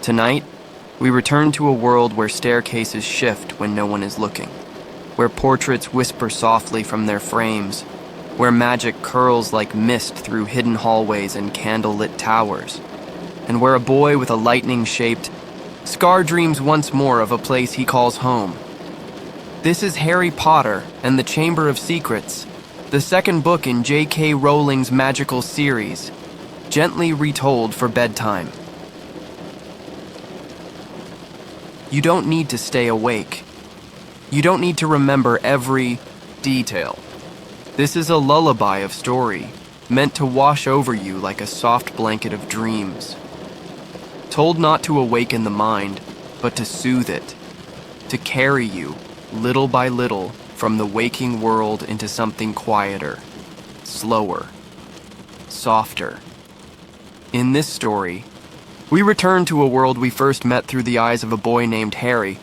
Tonight, we return to a world where staircases shift when no one is looking, where portraits whisper softly from their frames, where magic curls like mist through hidden hallways and candle-lit towers, and where a boy with a lightning-shaped scar dreams once more of a place he calls home. This is Harry Potter and the Chamber of Secrets, the second book in J.K. Rowling's magical series, gently retold for bedtime. You don't need to stay awake. You don't need to remember every detail. This is a lullaby of story, meant to wash over you like a soft blanket of dreams. Told not to awaken the mind, but to soothe it, to carry you, little by little, from the waking world into something quieter, slower, softer. In this story, we return to a world we first met through the eyes of a boy named Harry,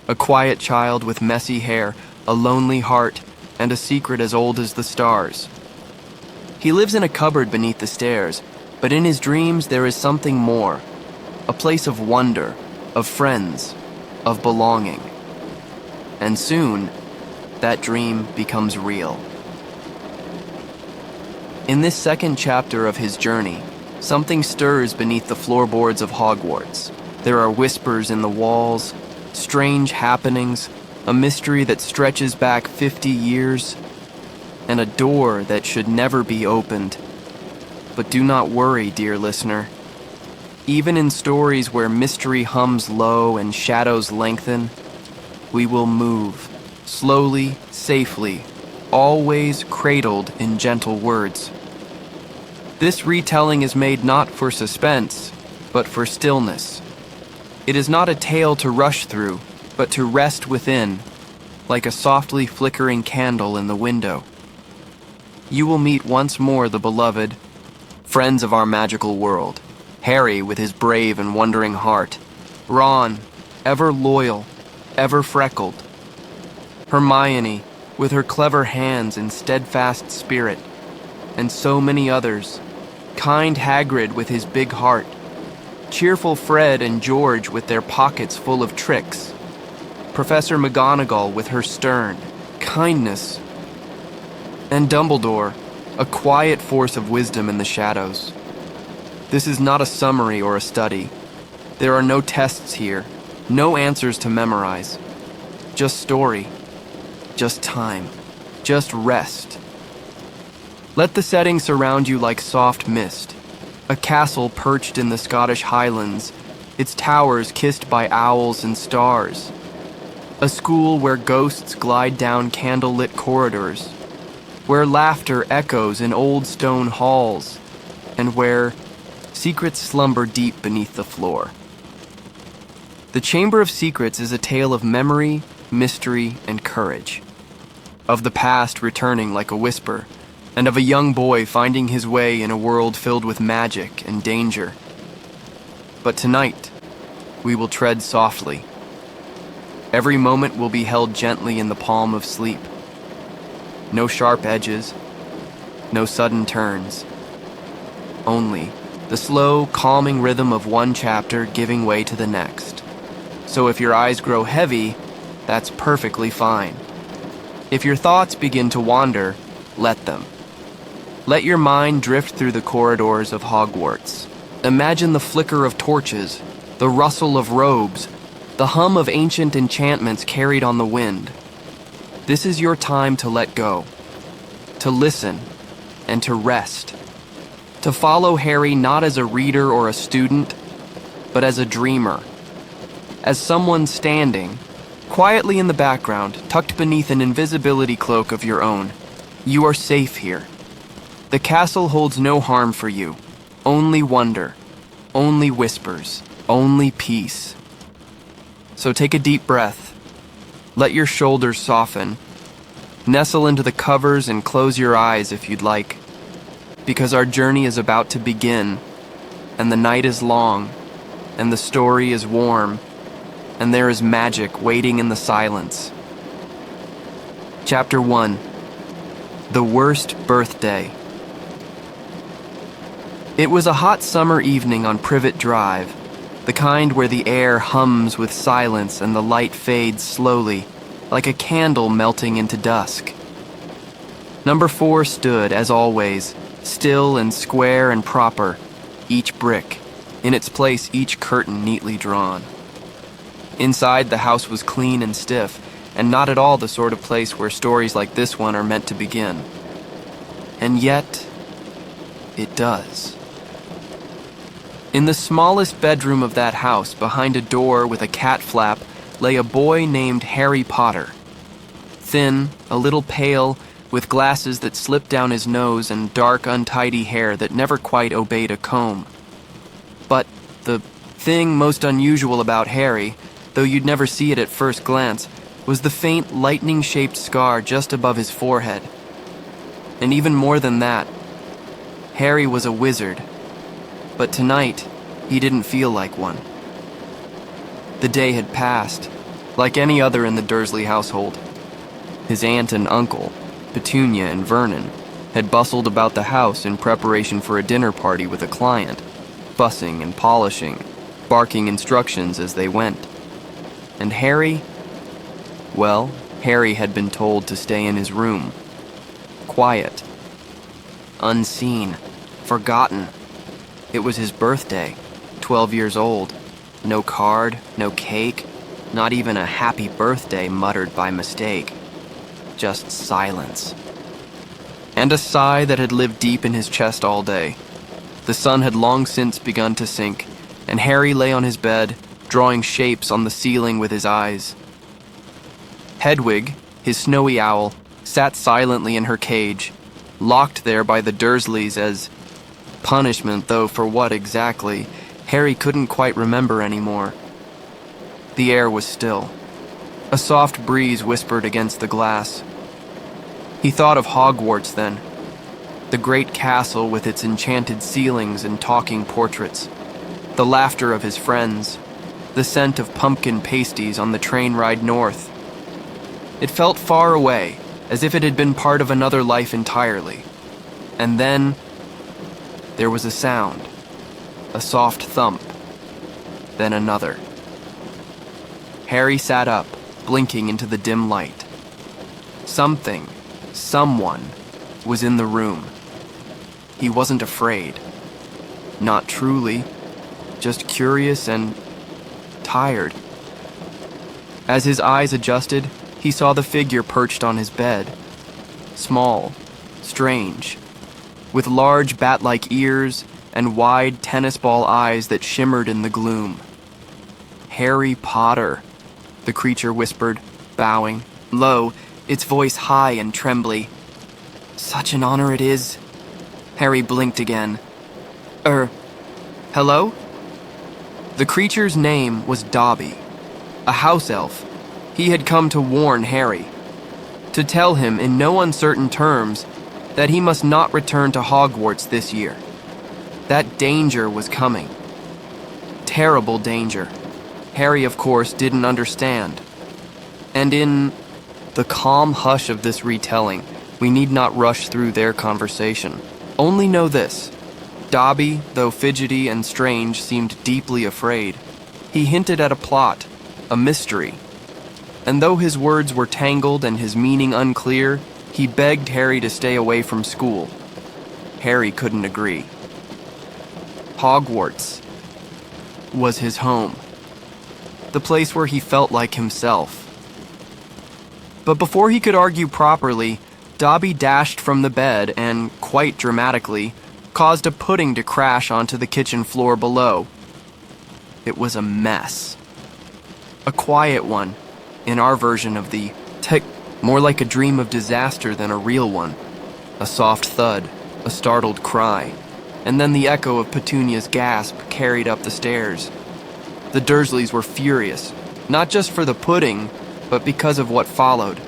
a quiet child with messy hair, a lonely heart, and a secret as old as the stars. He lives in a cupboard beneath the stairs, but in his dreams there is something more, a place of wonder, of friends, of belonging. And soon, that dream becomes real. In this second chapter of his journey, something stirs beneath the floorboards of Hogwarts. There are whispers in the walls, strange happenings, a mystery that stretches back 50 years, and a door that should never be opened. But do not worry, dear listener. Even in stories where mystery hums low and shadows lengthen, we will move, slowly, safely, always cradled in gentle words. This retelling is made not for suspense, but for stillness. It is not a tale to rush through, but to rest within, like a softly flickering candle in the window. You will meet once more the beloved friends of our magical world. Harry with his brave and wondering heart. Ron, ever loyal, ever freckled. Hermione, with her clever hands and steadfast spirit. And so many others. Kind Hagrid with his big heart. Cheerful Fred and George with their pockets full of tricks. Professor McGonagall with her stern kindness. And Dumbledore, a quiet force of wisdom in the shadows. This is not a summary or a study. There are no tests here, no answers to memorize. Just story, just time, just rest. Let the setting surround you like soft mist. A castle perched in the Scottish Highlands, its towers kissed by owls and stars. A school where ghosts glide down candlelit corridors, where laughter echoes in old stone halls, and where secrets slumber deep beneath the floor. The Chamber of Secrets is a tale of memory, mystery, and courage. Of the past returning like a whisper, and of a young boy finding his way in a world filled with magic and danger. But tonight, we will tread softly. Every moment will be held gently in the palm of sleep. No sharp edges, no sudden turns. Only the slow, calming rhythm of one chapter giving way to the next. So if your eyes grow heavy, that's perfectly fine. If your thoughts begin to wander, let them. Let your mind drift through the corridors of Hogwarts. Imagine the flicker of torches, the rustle of robes, the hum of ancient enchantments carried on the wind. This is your time to let go, to listen, and to rest. To follow Harry not as a reader or a student, but as a dreamer. As someone standing, quietly in the background, tucked beneath an invisibility cloak of your own. You are safe here. The castle holds no harm for you, only wonder, only whispers, only peace. So take a deep breath. Let your shoulders soften. Nestle into the covers and close your eyes if you'd like. Because our journey is about to begin, and the night is long, and the story is warm, and there is magic waiting in the silence. Chapter 1. The Worst Birthday. It was a hot summer evening on Privet Drive. The kind where the air hums with silence and the light fades slowly, like a candle melting into dusk. Number 4 stood, as always, still and square and proper, each brick, in its place each curtain neatly drawn. Inside, the house was clean and stiff, and not at all the sort of place where stories like this one are meant to begin. And yet, it does. In the smallest bedroom of that house, behind a door with a cat flap, lay a boy named Harry Potter. Thin, a little pale, with glasses that slipped down his nose and dark, untidy hair that never quite obeyed a comb. But the thing most unusual about Harry, though you'd never see it at first glance, was the faint, lightning-shaped scar just above his forehead. And even more than that, Harry was a wizard. But tonight, he didn't feel like one. The day had passed, like any other in the Dursley household. His aunt and uncle, Petunia and Vernon, had bustled about the house in preparation for a dinner party with a client, fussing and polishing, barking instructions as they went. And Harry? Well, Harry had been told to stay in his room. Quiet. Unseen. Forgotten. It was his birthday, 12 years old. No card, no cake, not even a happy birthday muttered by mistake. Just silence. And a sigh that had lived deep in his chest all day. The sun had long since begun to sink, and Harry lay on his bed, drawing shapes on the ceiling with his eyes. Hedwig, his snowy owl, sat silently in her cage, locked there by the Dursleys as punishment, though for what exactly, Harry couldn't quite remember anymore. The air was still. A soft breeze whispered against the glass. He thought of Hogwarts then, the great castle with its enchanted ceilings and talking portraits, the laughter of his friends, the scent of pumpkin pasties on the train ride north. It felt far away, as if it had been part of another life entirely. And then there was a sound, a soft thump, then another. Harry sat up, blinking into the dim light. Something, someone, was in the room. He wasn't afraid. Not truly, just curious and tired. As his eyes adjusted, he saw the figure perched on his bed. Small, strange, with large bat-like ears and wide tennis ball eyes that shimmered in the gloom. Harry Potter, the creature whispered, bowing, low, its voice high and trembly. Such an honor it is. Harry blinked again. Hello? The creature's name was Dobby, a house elf. He had come to warn Harry, to tell him in no uncertain terms that he must not return to Hogwarts this year. That danger was coming. Terrible danger. Harry, of course, didn't understand. And in the calm hush of this retelling, we need not rush through their conversation. Only know this. Dobby, though fidgety and strange, seemed deeply afraid. He hinted at a plot, a mystery. And though his words were tangled and his meaning unclear, he begged Harry to stay away from school. Harry couldn't agree. Hogwarts was his home, the place where he felt like himself. But before he could argue properly, Dobby dashed from the bed and, quite dramatically, caused a pudding to crash onto the kitchen floor below. It was a mess. A quiet one, in our version of the more like a dream of disaster than a real one. A soft thud, a startled cry, and then the echo of Petunia's gasp carried up the stairs. The Dursleys were furious, not just for the pudding, but because of what followed.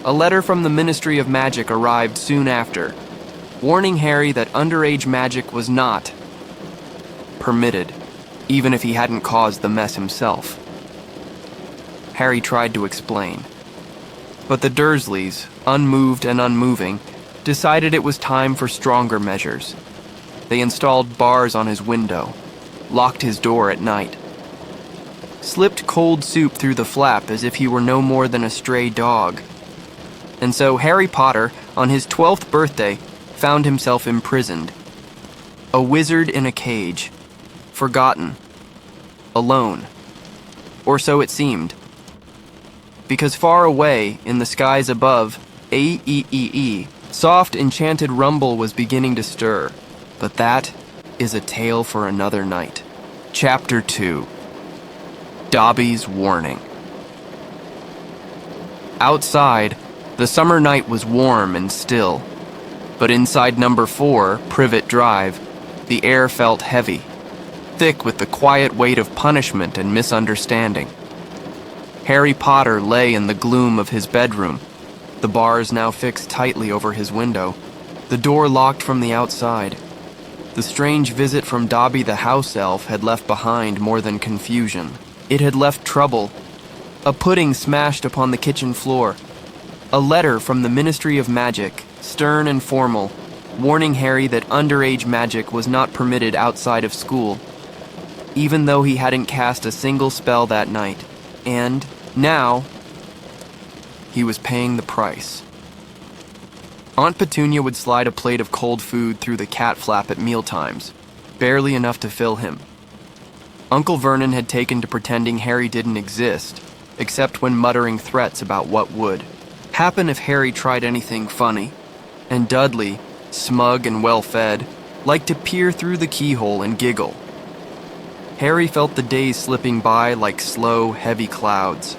A letter from the Ministry of Magic arrived soon after, warning Harry that underage magic was not permitted, even if he hadn't caused the mess himself. Harry tried to explain, but the Dursleys, unmoved and unmoving, decided it was time for stronger measures. They installed bars on his window, locked his door at night, slipped cold soup through the flap as if he were no more than a stray dog. And so Harry Potter, on his 12th birthday, found himself imprisoned. A wizard in a cage, forgotten, alone. Or so it seemed. Because far away, in the skies above, soft enchanted rumble was beginning to stir. But that is a tale for another night. Chapter 2. Dobby's Warning. Outside, the summer night was warm and still. But inside number 4, Privet Drive, the air felt heavy, thick with the quiet weight of punishment and misunderstanding. Harry Potter lay in the gloom of his bedroom, the bars now fixed tightly over his window, the door locked from the outside. The strange visit from Dobby the house elf had left behind more than confusion. It had left trouble. A pudding smashed upon the kitchen floor. A letter from the Ministry of Magic, stern and formal, warning Harry that underage magic was not permitted outside of school, even though he hadn't cast a single spell that night. And now, he was paying the price. Aunt Petunia would slide a plate of cold food through the cat flap at mealtimes, barely enough to fill him. Uncle Vernon had taken to pretending Harry didn't exist, except when muttering threats about what would happen if Harry tried anything funny. And Dudley, smug and well-fed, liked to peer through the keyhole and giggle. Harry felt the days slipping by like slow, heavy clouds.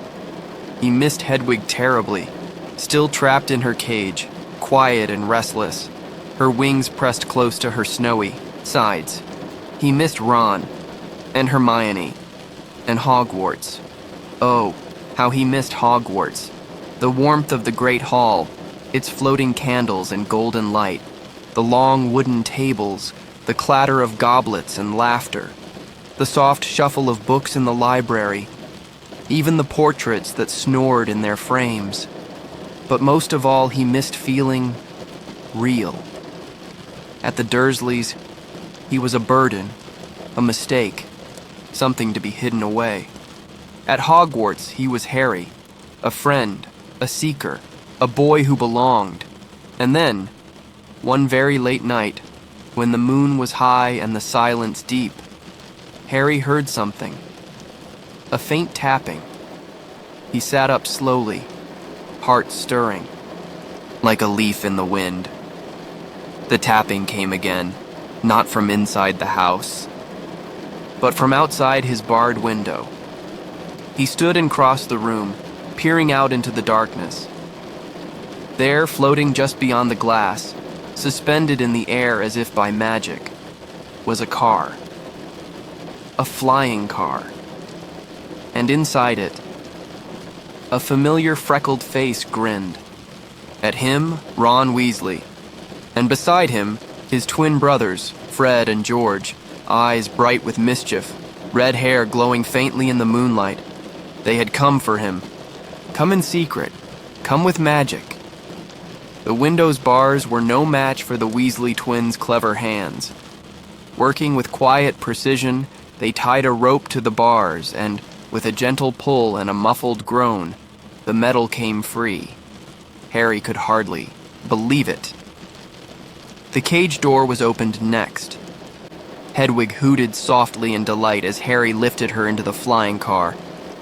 He missed Hedwig terribly, still trapped in her cage, quiet and restless, her wings pressed close to her snowy sides. He missed Ron, and Hermione, and Hogwarts. Oh, how he missed Hogwarts. The warmth of the great hall, its floating candles and golden light, the long wooden tables, the clatter of goblets and laughter, the soft shuffle of books in the library, even the portraits that snored in their frames. But most of all, he missed feeling real. At the Dursleys, he was a burden, a mistake, something to be hidden away. At Hogwarts, he was Harry, a friend, a seeker, a boy who belonged. And then, one very late night, when the moon was high and the silence deep, Harry heard something. A faint tapping. He sat up slowly, heart stirring, like a leaf in the wind. The tapping came again, not from inside the house, but from outside his barred window. He stood and crossed the room, peering out into the darkness. There, floating just beyond the glass, suspended in the air as if by magic, was a car. A flying car. And inside it, a familiar freckled face grinned. At him, Ron Weasley. And beside him, his twin brothers, Fred and George, eyes bright with mischief, red hair glowing faintly in the moonlight. They had come for him. Come in secret. Come with magic. The window's bars were no match for the Weasley twins' clever hands. Working with quiet precision, they tied a rope to the bars and, with a gentle pull and a muffled groan, the metal came free. Harry could hardly believe it. The cage door was opened next. Hedwig hooted softly in delight as Harry lifted her into the flying car.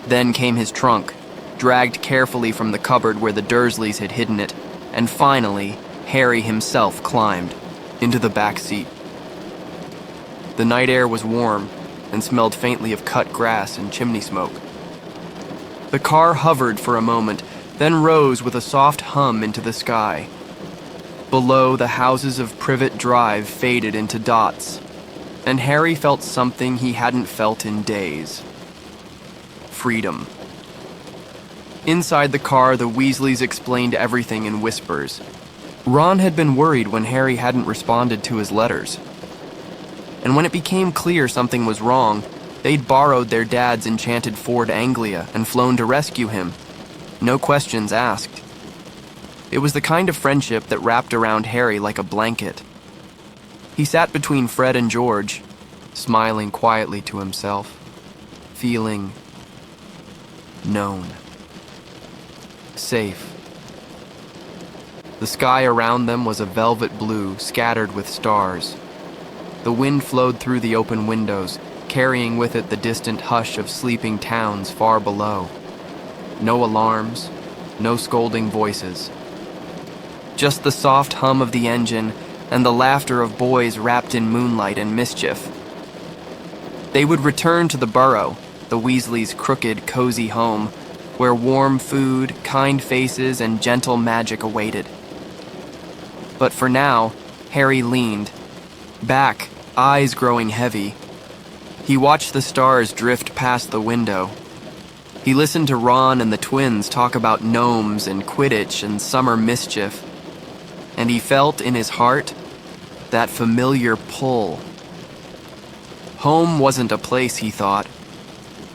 Then came his trunk, dragged carefully from the cupboard where the Dursleys had hidden it, and finally, Harry himself climbed into the back seat. The night air was warm and smelled faintly of cut grass and chimney smoke. The car hovered for a moment, then rose with a soft hum into the sky. Below, the houses of Privet Drive faded into dots, and Harry felt something he hadn't felt in days. Freedom. Inside the car, the Weasleys explained everything in whispers. Ron had been worried when Harry hadn't responded to his letters. And when it became clear something was wrong, they'd borrowed their dad's enchanted Ford Anglia and flown to rescue him. No questions asked. It was the kind of friendship that wrapped around Harry like a blanket. He sat between Fred and George, smiling quietly to himself, feeling known, safe. The sky around them was a velvet blue scattered with stars. The wind flowed through the open windows, carrying with it the distant hush of sleeping towns far below. No alarms, no scolding voices. Just the soft hum of the engine and the laughter of boys wrapped in moonlight and mischief. They would return to the Burrow, the Weasleys' crooked, cozy home, where warm food, kind faces, and gentle magic awaited. But for now, Harry leaned, back, eyes growing heavy. He watched the stars drift past the window. He listened to Ron and the twins talk about gnomes and Quidditch and summer mischief, and he felt in his heart that familiar pull. Home wasn't a place, he thought,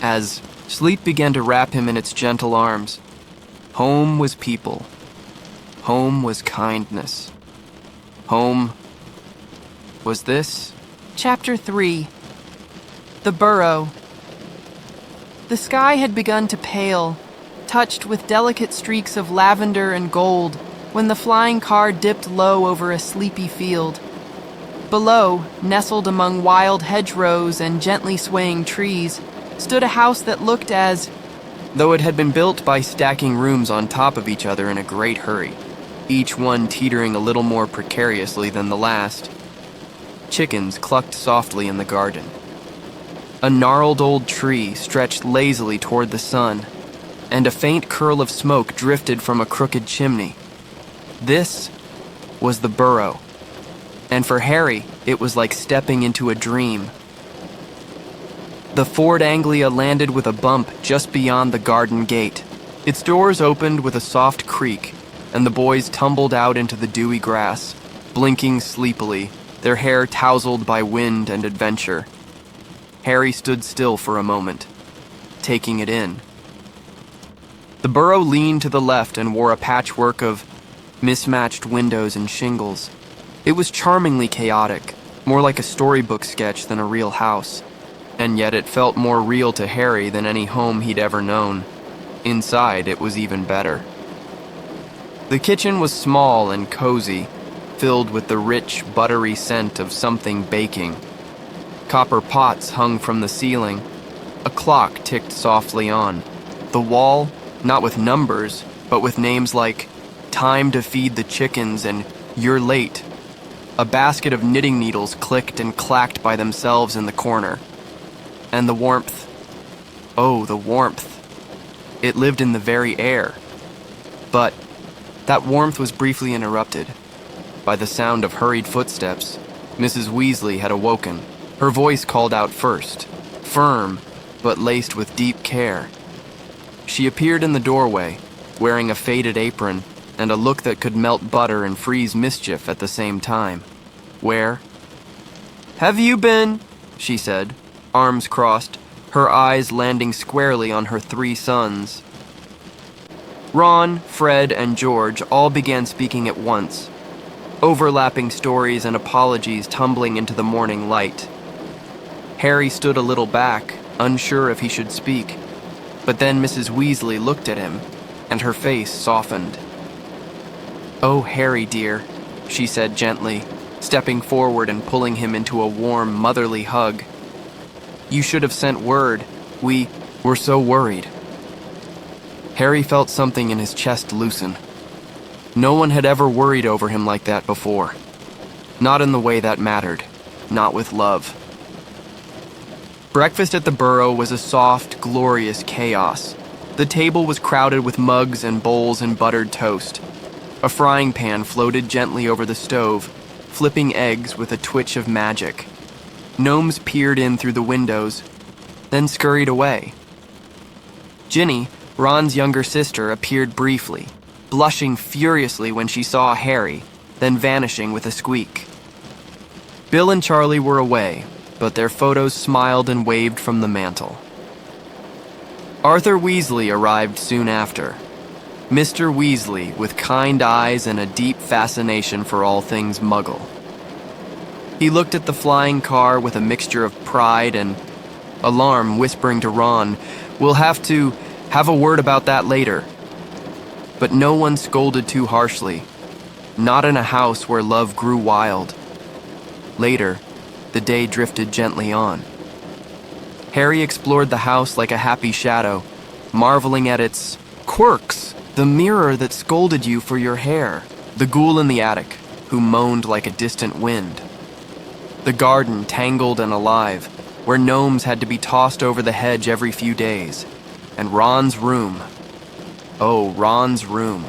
as sleep began to wrap him in its gentle arms. Home was people. Home was kindness. Home was this. Chapter 3. The Burrow. The sky had begun to pale, touched with delicate streaks of lavender and gold, when the flying car dipped low over a sleepy field. Below, nestled among wild hedgerows and gently swaying trees, stood a house that looked as though it had been built by stacking rooms on top of each other in a great hurry, each one teetering a little more precariously than the last. Chickens clucked softly in the garden. A gnarled old tree stretched lazily toward the sun, and a faint curl of smoke drifted from a crooked chimney. This was the Burrow, and for Harry, it was like stepping into a dream. The Ford Anglia landed with a bump just beyond the garden gate. Its doors opened with a soft creak, and the boys tumbled out into the dewy grass, blinking sleepily, their hair tousled by wind and adventure. Harry stood still for a moment, taking it in. The Burrow leaned to the left and wore a patchwork of mismatched windows and shingles. It was charmingly chaotic, more like a storybook sketch than a real house, and yet it felt more real to Harry than any home he'd ever known. Inside, it was even better. The kitchen was small and cozy, filled with the rich, buttery scent of something baking. Copper pots hung from the ceiling. A clock ticked softly on. The wall, not with numbers, but with names like "Time to Feed the Chickens" and "You're Late." A basket of knitting needles clicked and clacked by themselves in the corner. And the warmth. Oh, the warmth. It lived in the very air. But that warmth was briefly interrupted by the sound of hurried footsteps. Mrs. Weasley had awoken. Her voice called out first, firm, but laced with deep care. She appeared in the doorway, wearing a faded apron and a look that could melt butter and freeze mischief at the same time. "Where have you been?" she said, arms crossed, her eyes landing squarely on her 3 sons. Ron, Fred, and George all began speaking at once, overlapping stories and apologies tumbling into the morning light. Harry stood a little back, unsure if he should speak, but then Mrs. Weasley looked at him, and her face softened. "Oh, Harry, dear," she said gently, stepping forward and pulling him into a warm, motherly hug. "You should have sent word. We were so worried." Harry felt something in his chest loosen. No one had ever worried over him like that before. Not in the way that mattered. Not with love. Breakfast at the Burrow was a soft, glorious chaos. The table was crowded with mugs and bowls and buttered toast. A frying pan floated gently over the stove, flipping eggs with a twitch of magic. Gnomes peered in through the windows, then scurried away. Ginny, Ron's younger sister, appeared briefly, blushing furiously when she saw Harry, then vanishing with a squeak. Bill and Charlie were away, but their photos smiled and waved from the mantel. Arthur Weasley arrived soon after. Mr. Weasley, with kind eyes and a deep fascination for all things Muggle. He looked at the flying car with a mixture of pride and alarm, whispering to Ron, "We'll have to have a word about that later." But no one scolded too harshly, not in a house where love grew wild. Later, the day drifted gently on. Harry explored the house like a happy shadow, marveling at its quirks, the mirror that scolded you for your hair, the ghoul in the attic, who moaned like a distant wind, the garden tangled and alive, where gnomes had to be tossed over the hedge every few days, and Ron's room. Oh, Ron's room.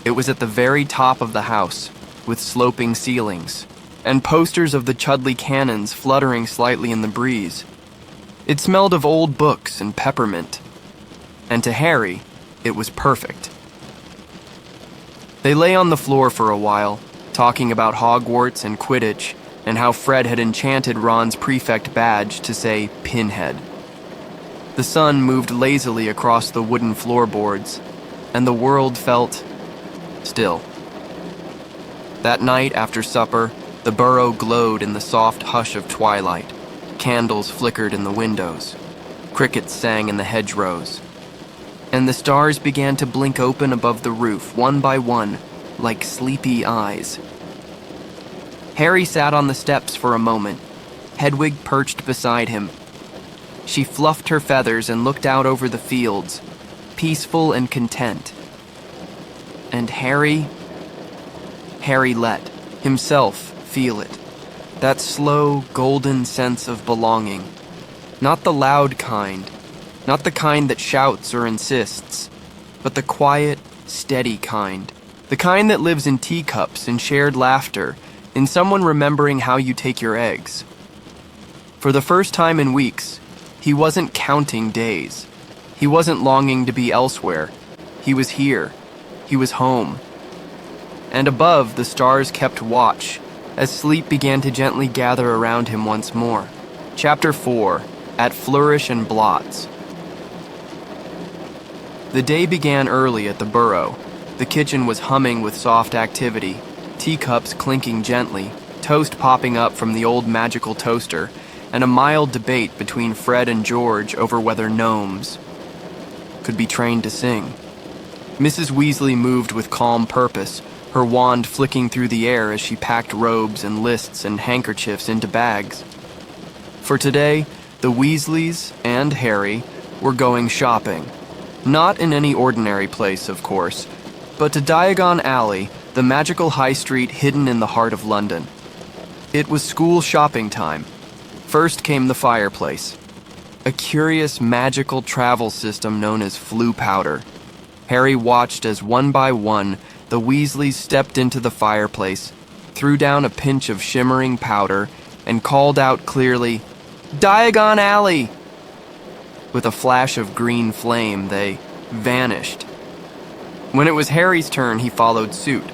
It was at the very top of the house, with sloping ceilings, and posters of the Chudley cannons fluttering slightly in the breeze. It smelled of old books and peppermint, and to Harry, it was perfect. They lay on the floor for a while, talking about Hogwarts and Quidditch, and how Fred had enchanted Ron's prefect badge to say Pinhead. The sun moved lazily across the wooden floorboards, and the world felt still. That night after supper, the Burrow glowed in the soft hush of twilight. Candles flickered in the windows. Crickets sang in the hedgerows. And the stars began to blink open above the roof, one by one, like sleepy eyes. Harry sat on the steps for a moment, Hedwig perched beside him. She fluffed her feathers and looked out over the fields, peaceful and content. And Harry let himself feel it. That slow, golden sense of belonging. Not the loud kind, not the kind that shouts or insists, but the quiet, steady kind. The kind that lives in teacups and shared laughter, in someone remembering how you take your eggs. For the first time in weeks, he wasn't counting days. He wasn't longing to be elsewhere. He was here. He was home. And above, the stars kept watch, as sleep began to gently gather around him once more. Chapter 4, at Flourish and Blotts. The day began early at the Burrow. The kitchen was humming with soft activity, teacups clinking gently, toast popping up from the old magical toaster, and a mild debate between Fred and George over whether gnomes could be trained to sing. Mrs. Weasley moved with calm purpose, her wand flicking through the air as she packed robes and lists and handkerchiefs into bags. For today, the Weasleys and Harry were going shopping. Not in any ordinary place, of course, but to Diagon Alley, the magical high street hidden in the heart of London. It was school shopping time. First came the fireplace, a curious magical travel system known as Floo powder. Harry watched as one by one the Weasleys stepped into the fireplace, threw down a pinch of shimmering powder, and called out clearly, "Diagon Alley!" With a flash of green flame, they vanished. When it was Harry's turn, he followed suit,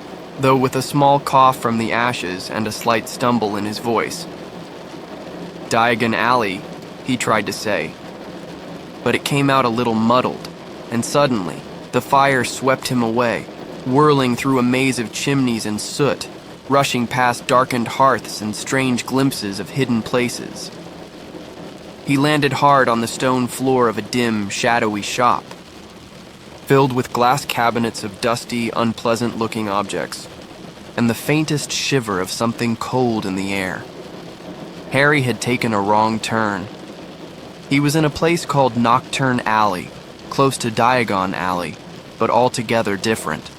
though with a small cough from the ashes and a slight stumble in his voice. "Diagon Alley," he tried to say, but it came out a little muddled, and suddenly, the fire swept him away, whirling through a maze of chimneys and soot, rushing past darkened hearths and strange glimpses of hidden places. He landed hard on the stone floor of a dim, shadowy shop, filled with glass cabinets of dusty, unpleasant-looking objects, and the faintest shiver of something cold in the air. Harry had taken a wrong turn. He was in a place called Nocturne Alley, close to Diagon Alley, but altogether different.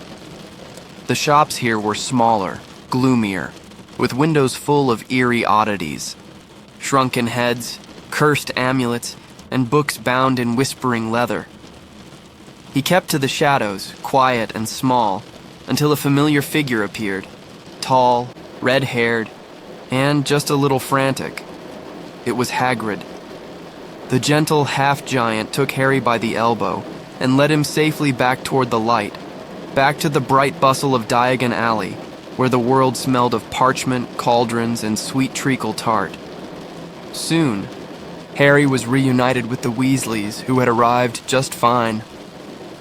The shops here were smaller, gloomier, with windows full of eerie oddities. Shrunken heads, cursed amulets, and books bound in whispering leather. He kept to the shadows, quiet and small, until a familiar figure appeared, tall, red-haired, and just a little frantic. It was Hagrid. The gentle half-giant took Harry by the elbow and led him safely back toward the light, back to the bright bustle of Diagon Alley, where the world smelled of parchment, cauldrons, and sweet treacle tart. Soon, Harry was reunited with the Weasleys, who had arrived just fine.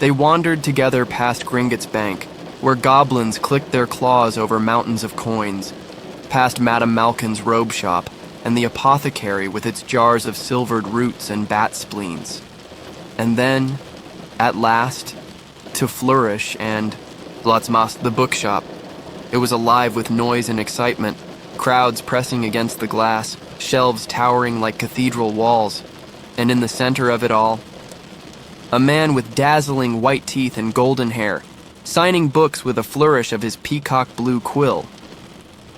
They wandered together past Gringotts Bank, where goblins clicked their claws over mountains of coins, past Madame Malkin's robe shop, and the apothecary with its jars of silvered roots and bat spleens. And then, at last, to Flourish and Blotts, the bookshop. It was alive with noise and excitement, crowds pressing against the glass, shelves towering like cathedral walls, and in the center of it all, a man with dazzling white teeth and golden hair, signing books with a flourish of his peacock blue quill.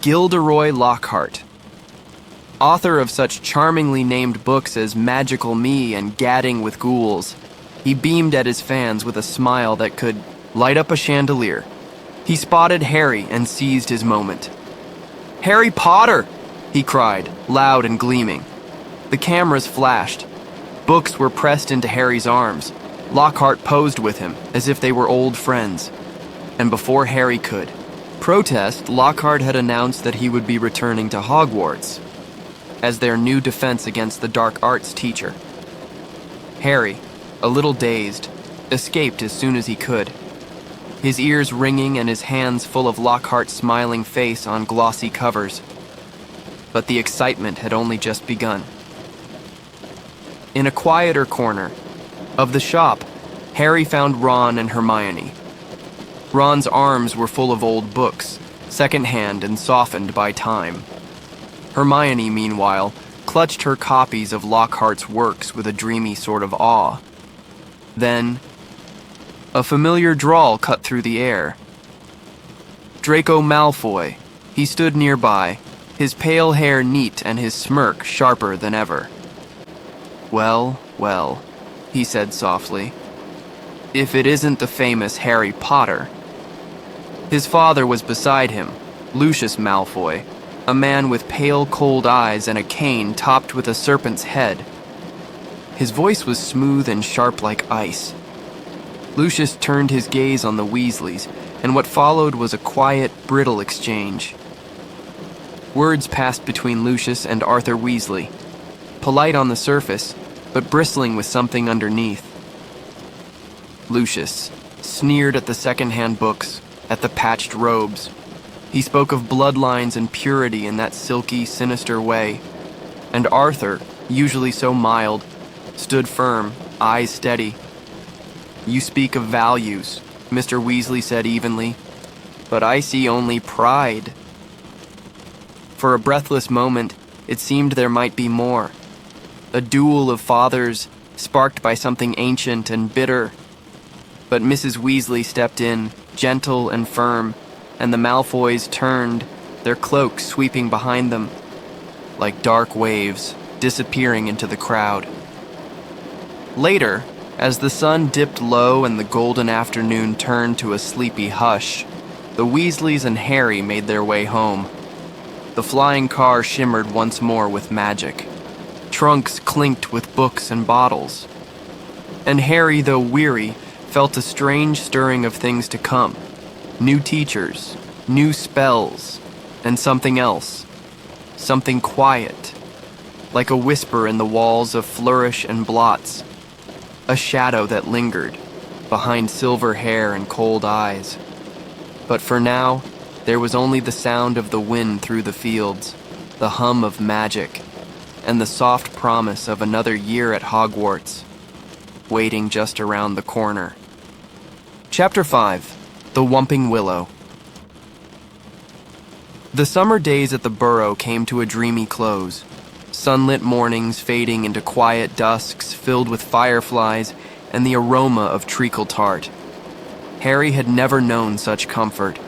Gilderoy Lockhart. Author of such charmingly named books as Magical Me and Gadding with Ghouls, he beamed at his fans with a smile that could light up a chandelier. He spotted Harry and seized his moment. "Harry Potter!" he cried, loud and gleaming. The cameras flashed. Books were pressed into Harry's arms. Lockhart posed with him, as if they were old friends. And before Harry could protest, Lockhart had announced that he would be returning to Hogwarts as their new defense against the dark arts teacher. Harry, a little dazed, escaped as soon as he could, his ears ringing and his hands full of Lockhart's smiling face on glossy covers. But the excitement had only just begun. In a quieter corner of the shop, Harry found Ron and Hermione. Ron's arms were full of old books, secondhand and softened by time. Hermione, meanwhile, clutched her copies of Lockhart's works with a dreamy sort of awe. Then, a familiar drawl cut through the air. Draco Malfoy. He stood nearby, his pale hair neat and his smirk sharper than ever. "Well, well," he said softly. "If it isn't the famous Harry Potter." His father was beside him, Lucius Malfoy, a man with pale, cold eyes and a cane topped with a serpent's head. His voice was smooth and sharp like ice. Lucius turned his gaze on the Weasleys, and what followed was a quiet, brittle exchange. Words passed between Lucius and Arthur Weasley, polite on the surface, but bristling with something underneath. Lucius sneered at the second-hand books, at the patched robes. He spoke of bloodlines and purity in that silky, sinister way, and Arthur, usually so mild, stood firm, eyes steady. "You speak of values," Mr. Weasley said evenly, "but I see only pride." For a breathless moment, it seemed there might be more. A duel of fathers, sparked by something ancient and bitter. But Mrs. Weasley stepped in, gentle and firm, and the Malfoys turned, their cloaks sweeping behind them, like dark waves, disappearing into the crowd. Later, as the sun dipped low and the golden afternoon turned to a sleepy hush, the Weasleys and Harry made their way home. The flying car shimmered once more with magic. Trunks clinked with books and bottles. And Harry, though weary, felt a strange stirring of things to come. New teachers, new spells, and something else. Something quiet, like a whisper in the walls of Flourish and Blotts. A shadow that lingered, behind silver hair and cold eyes. But for now, there was only the sound of the wind through the fields, the hum of magic, and the soft promise of another year at Hogwarts, waiting just around the corner. Chapter 5. The Whomping Willow. The summer days at the Burrow came to a dreamy close. Sunlit mornings fading into quiet dusks filled with fireflies and the aroma of treacle tart. Harry had never known such comfort.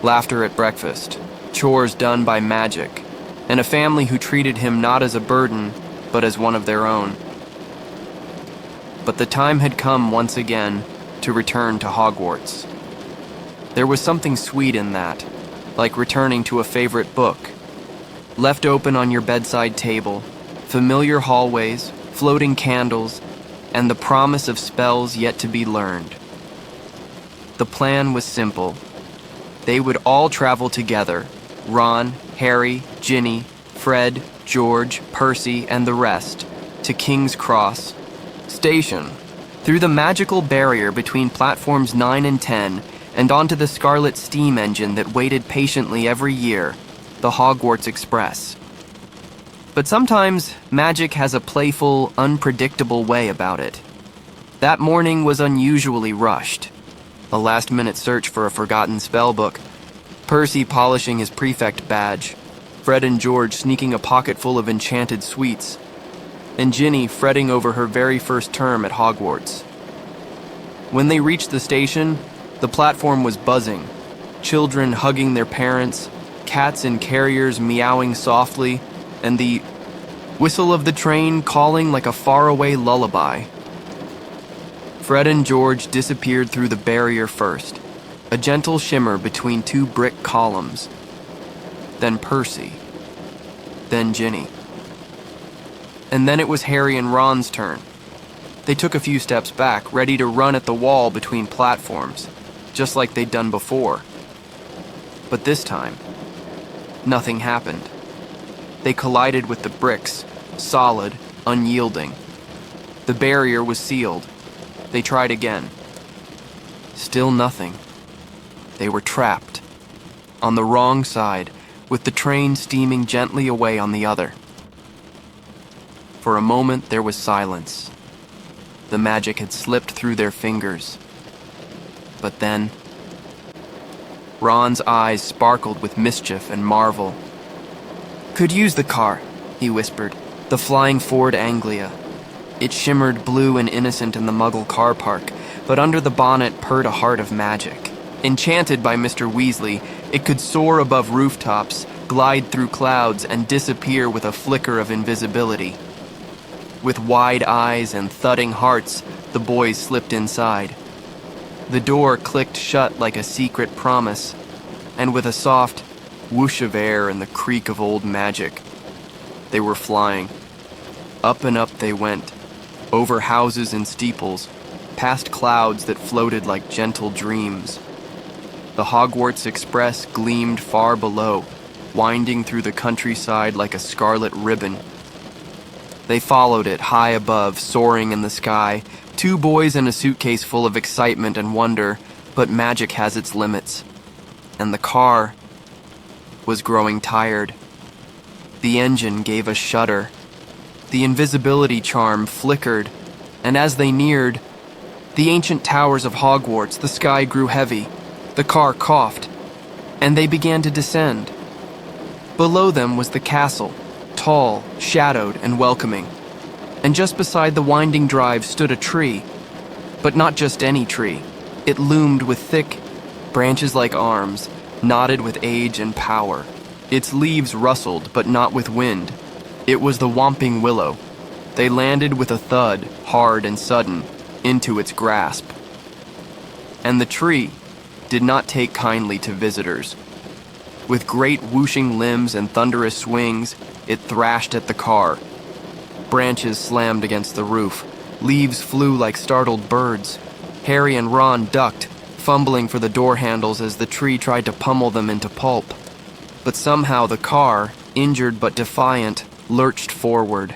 Laughter at breakfast, chores done by magic, and a family who treated him not as a burden, but as one of their own. But the time had come once again to return to Hogwarts. There was something sweet in that, like returning to a favorite book. Left open on your bedside table, familiar hallways, floating candles, and the promise of spells yet to be learned. The plan was simple. They would all travel together, Ron, Harry, Ginny, Fred, George, Percy, and the rest, to King's Cross Station, through the magical barrier between platforms 9 and 10, and onto the Scarlet steam engine that waited patiently every year, the Hogwarts Express. But sometimes magic has a playful, unpredictable way about it. That morning was unusually rushed. A last-minute search for a forgotten spellbook, Percy polishing his prefect badge, Fred and George sneaking a pocket full of enchanted sweets, and Ginny fretting over her very first term at Hogwarts. When they reached the station, the platform was buzzing, children hugging their parents, cats in carriers meowing softly, and the whistle of the train calling like a faraway lullaby. Fred and George disappeared through the barrier first, a gentle shimmer between two brick columns. Then Percy. Then Ginny. And then it was Harry and Ron's turn. They took a few steps back, ready to run at the wall between platforms, just like they'd done before. But this time, nothing happened. They collided with the bricks, solid, unyielding. The barrier was sealed. They tried again. Still nothing. They were trapped. On the wrong side, with the train steaming gently away on the other. For a moment there was silence. The magic had slipped through their fingers. But then, Ron's eyes sparkled with mischief and marvel. "Could use the car," he whispered. "The flying Ford Anglia." It shimmered blue and innocent in the Muggle car park, but under the bonnet purred a heart of magic. Enchanted by Mr. Weasley, it could soar above rooftops, glide through clouds, and disappear with a flicker of invisibility. With wide eyes and thudding hearts, the boys slipped inside. The door clicked shut like a secret promise, and with a soft whoosh of air and the creak of old magic, they were flying. Up and up they went, over houses and steeples, past clouds that floated like gentle dreams. The Hogwarts Express gleamed far below, winding through the countryside like a scarlet ribbon. They followed it high above, soaring in the sky, two boys in a suitcase full of excitement and wonder, but magic has its limits. And the car was growing tired. The engine gave a shudder. The invisibility charm flickered, and as they neared the ancient towers of Hogwarts, the sky grew heavy. The car coughed, and they began to descend. Below them was the castle, tall, shadowed, and welcoming. And just beside the winding drive stood a tree. But not just any tree. It loomed with thick branches like arms, knotted with age and power. Its leaves rustled, but not with wind. It was the Whomping Willow. They landed with a thud, hard and sudden, into its grasp. And the tree did not take kindly to visitors. With great whooshing limbs and thunderous swings, it thrashed at the car. Branches slammed against the roof. Leaves flew like startled birds. Harry and Ron ducked, fumbling for the door handles as the tree tried to pummel them into pulp. But somehow the car, injured but defiant, lurched forward.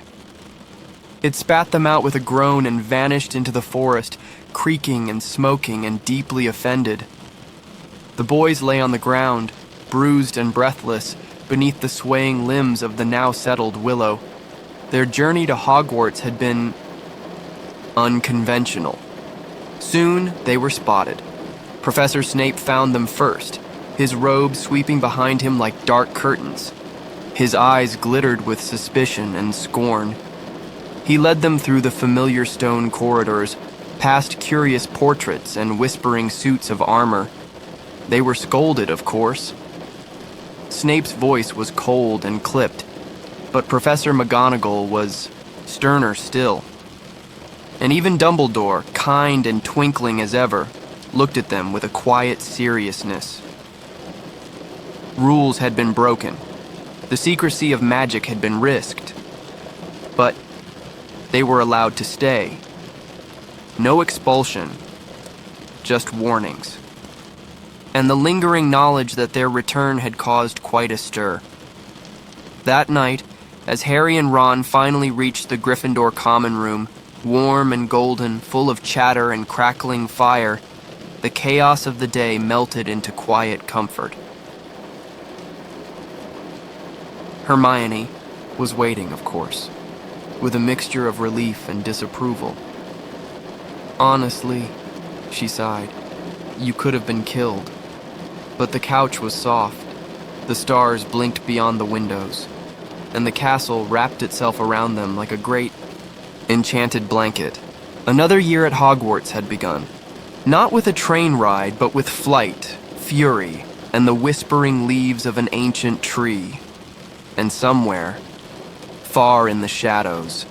It spat them out with a groan and vanished into the forest, creaking and smoking and deeply offended. The boys lay on the ground, bruised and breathless, beneath the swaying limbs of the now settled Willow. Their journey to Hogwarts had been unconventional. Soon they were spotted. Professor Snape found them first, his robe sweeping behind him like dark curtains. His eyes glittered with suspicion and scorn. He led them through the familiar stone corridors, past curious portraits and whispering suits of armor. They were scolded, of course. Snape's voice was cold and clipped, but Professor McGonagall was sterner still. And even Dumbledore, kind and twinkling as ever, looked at them with a quiet seriousness. Rules had been broken. The secrecy of magic had been risked. But they were allowed to stay. No expulsion, just warnings. And the lingering knowledge that their return had caused quite a stir. That night, as Harry and Ron finally reached the Gryffindor common room, warm and golden, full of chatter and crackling fire, the chaos of the day melted into quiet comfort. Hermione was waiting, of course, with a mixture of relief and disapproval. "Honestly," she sighed, "you could have been killed." But the couch was soft, the stars blinked beyond the windows, and the castle wrapped itself around them like a great, enchanted blanket. Another year at Hogwarts had begun, not with a train ride, but with flight, fury, and the whispering leaves of an ancient tree. And somewhere, far in the shadows,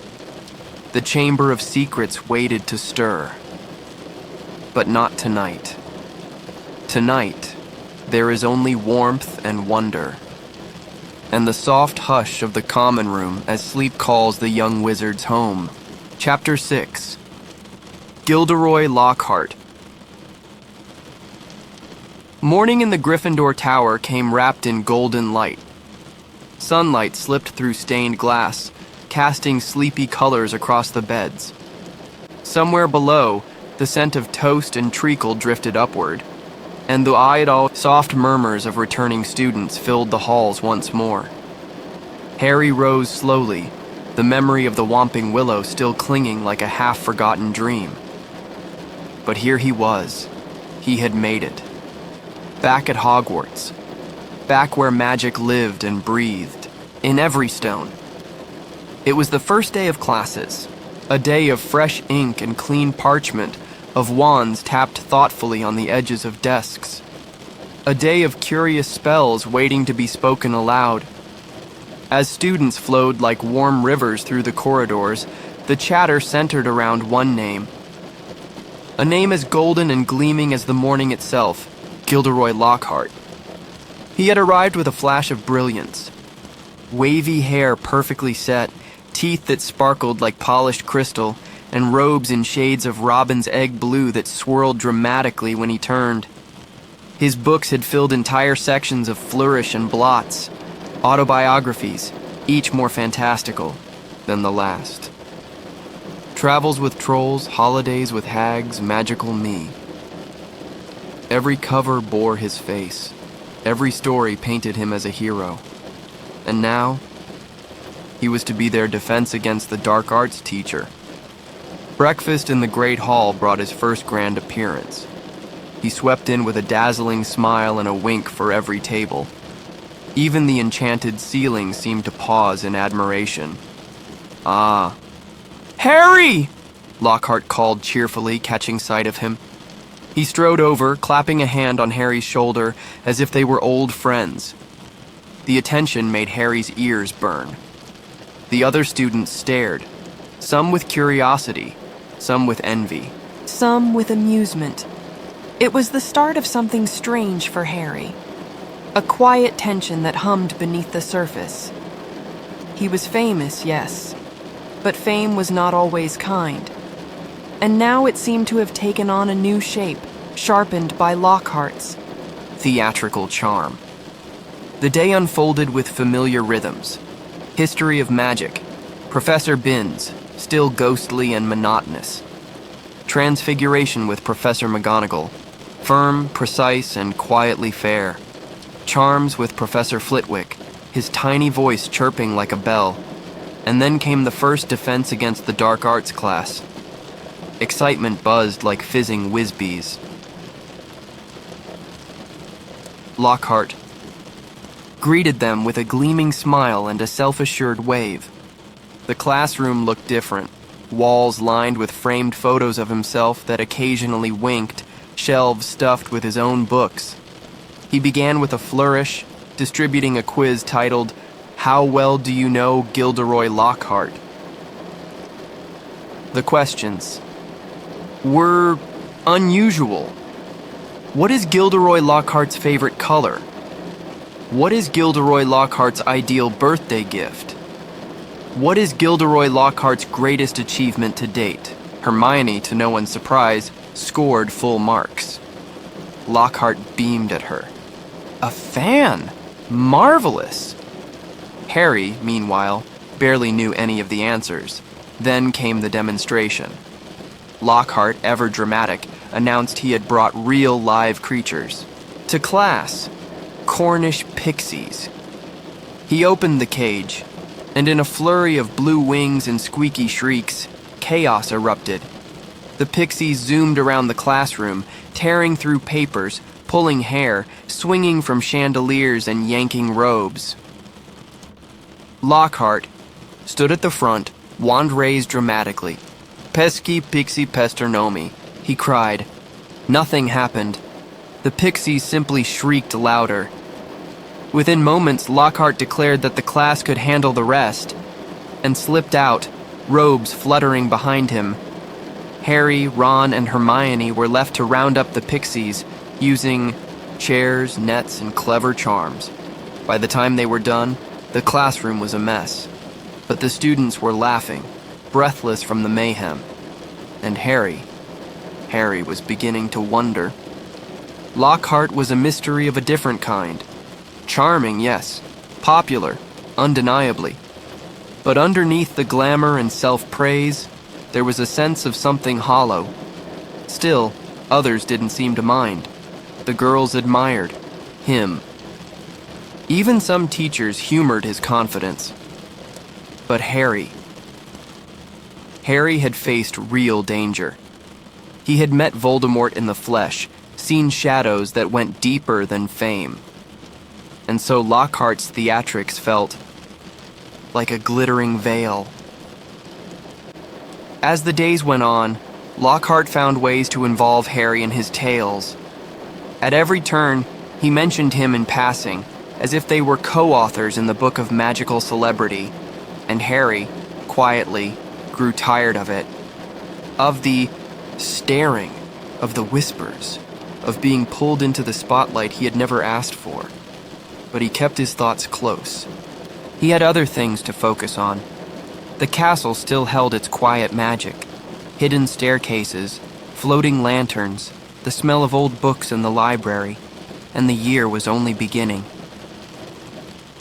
the Chamber of Secrets waited to stir. But not tonight. Tonight, there is only warmth and wonder, and the soft hush of the common room as sleep calls the young wizards home. Chapter 6. Gilderoy Lockhart. Morning in the Gryffindor Tower came wrapped in golden light. Sunlight slipped through stained glass, casting sleepy colors across the beds. Somewhere below, the scent of toast and treacle drifted upward, and the idle, soft murmurs of returning students filled the halls once more. Harry rose slowly, the memory of the Whomping Willow still clinging like a half-forgotten dream. But here he was. He had made it. Back at Hogwarts. Back where magic lived and breathed, in every stone. It was the first day of classes, a day of fresh ink and clean parchment, of wands tapped thoughtfully on the edges of desks. A day of curious spells waiting to be spoken aloud. As students flowed like warm rivers through the corridors, the chatter centered around one name. A name as golden and gleaming as the morning itself, Gilderoy Lockhart. He had arrived with a flash of brilliance. Wavy hair perfectly set, teeth that sparkled like polished crystal, and robes in shades of robin's egg blue that swirled dramatically when he turned. His books had filled entire sections of Flourish and Blotts, autobiographies, each more fantastical than the last. Travels with trolls, holidays with hags, magical me. Every cover bore his face. Every story painted him as a hero. And now, he was to be their defense against the dark arts teacher. Breakfast in the Great Hall brought his first grand appearance. He swept in with a dazzling smile and a wink for every table. Even the enchanted ceiling seemed to pause in admiration. "Ah." "Harry!" Lockhart called cheerfully, catching sight of him. He strode over, clapping a hand on Harry's shoulder as if they were old friends. The attention made Harry's ears burn. The other students stared, some with curiosity, some with envy. Some with amusement. It was the start of something strange for Harry. A quiet tension that hummed beneath the surface. He was famous, yes, but fame was not always kind. And now it seemed to have taken on a new shape, sharpened by Lockhart's theatrical charm. The day unfolded with familiar rhythms. History of magic. Professor Binns, still ghostly and monotonous. Transfiguration with Professor McGonagall, firm, precise, and quietly fair. Charms with Professor Flitwick, his tiny voice chirping like a bell. And then came the first defense against the dark arts class. Excitement buzzed like fizzing whiz-bees. Lockhart greeted them with a gleaming smile and a self-assured wave. The classroom looked different, walls lined with framed photos of himself that occasionally winked, shelves stuffed with his own books. He began with a flourish, distributing a quiz titled, "How well do you know Gilderoy Lockhart?" The questions were unusual. What is Gilderoy Lockhart's favorite color? What is Gilderoy Lockhart's ideal birthday gift? What is Gilderoy Lockhart's greatest achievement to date? Hermione, to no one's surprise, scored full marks. Lockhart beamed at her. A fan! Marvelous! Harry, meanwhile, barely knew any of the answers. Then came the demonstration. Lockhart, ever dramatic, announced he had brought real live creatures. To class, Cornish pixies. He opened the cage, and in a flurry of blue wings and squeaky shrieks, chaos erupted. The pixies zoomed around the classroom, tearing through papers, pulling hair, swinging from chandeliers and yanking robes. Lockhart stood at the front, wand raised dramatically. "Pesky pixie pesternomi," he cried. Nothing happened. The pixies simply shrieked louder. Within moments, Lockhart declared that the class could handle the rest, and slipped out, robes fluttering behind him. Harry, Ron, and Hermione were left to round up the pixies, using chairs, nets, and clever charms. By the time they were done, the classroom was a mess. But the students were laughing, breathless from the mayhem. And Harry was beginning to wonder. Lockhart was a mystery of a different kind. Charming, yes. Popular, undeniably. But underneath the glamour and self-praise, there was a sense of something hollow. Still, others didn't seem to mind. The girls admired him. Even some teachers humored his confidence. But Harry had faced real danger. He had met Voldemort in the flesh, seen shadows that went deeper than fame. And so Lockhart's theatrics felt like a glittering veil. As the days went on, Lockhart found ways to involve Harry in his tales. At every turn, he mentioned him in passing, as if they were co-authors in the book of magical celebrity, and Harry, quietly, grew tired of it. Of the staring, of the whispers, of being pulled into the spotlight he had never asked for. But he kept his thoughts close. He had other things to focus on. The castle still held its quiet magic. Hidden staircases, floating lanterns, the smell of old books in the library, and the year was only beginning.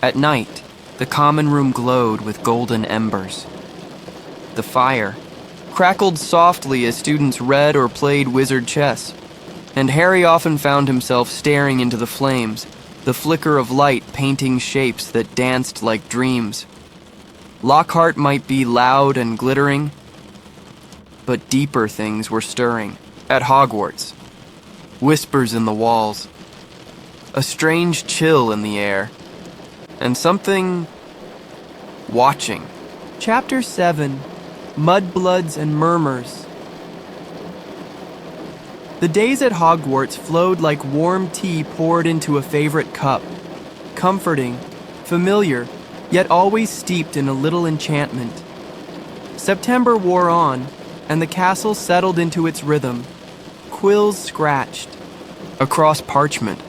At night, the common room glowed with golden embers. The fire crackled softly as students read or played wizard chess, and Harry often found himself staring into the flames, the flicker of light painting shapes that danced like dreams. Lockhart might be loud and glittering, but deeper things were stirring. At Hogwarts, whispers in the walls, a strange chill in the air, and something watching. Chapter 7, Mudbloods and Murmurs. The days at Hogwarts flowed like warm tea poured into a favorite cup, comforting, familiar, yet always steeped in a little enchantment. September wore on, and the castle settled into its rhythm. Quills scratched across parchment,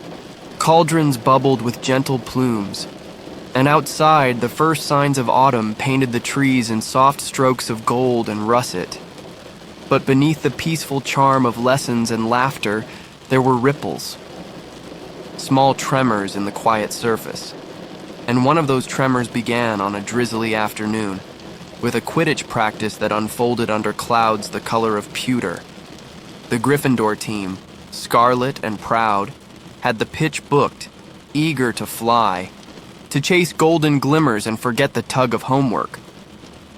cauldrons bubbled with gentle plumes, and outside the first signs of autumn painted the trees in soft strokes of gold and russet. But beneath the peaceful charm of lessons and laughter, there were ripples, small tremors in the quiet surface. And one of those tremors began on a drizzly afternoon, with a Quidditch practice that unfolded under clouds the color of pewter. The Gryffindor team, scarlet and proud, had the pitch booked, eager to fly, to chase golden glimmers and forget the tug of homework.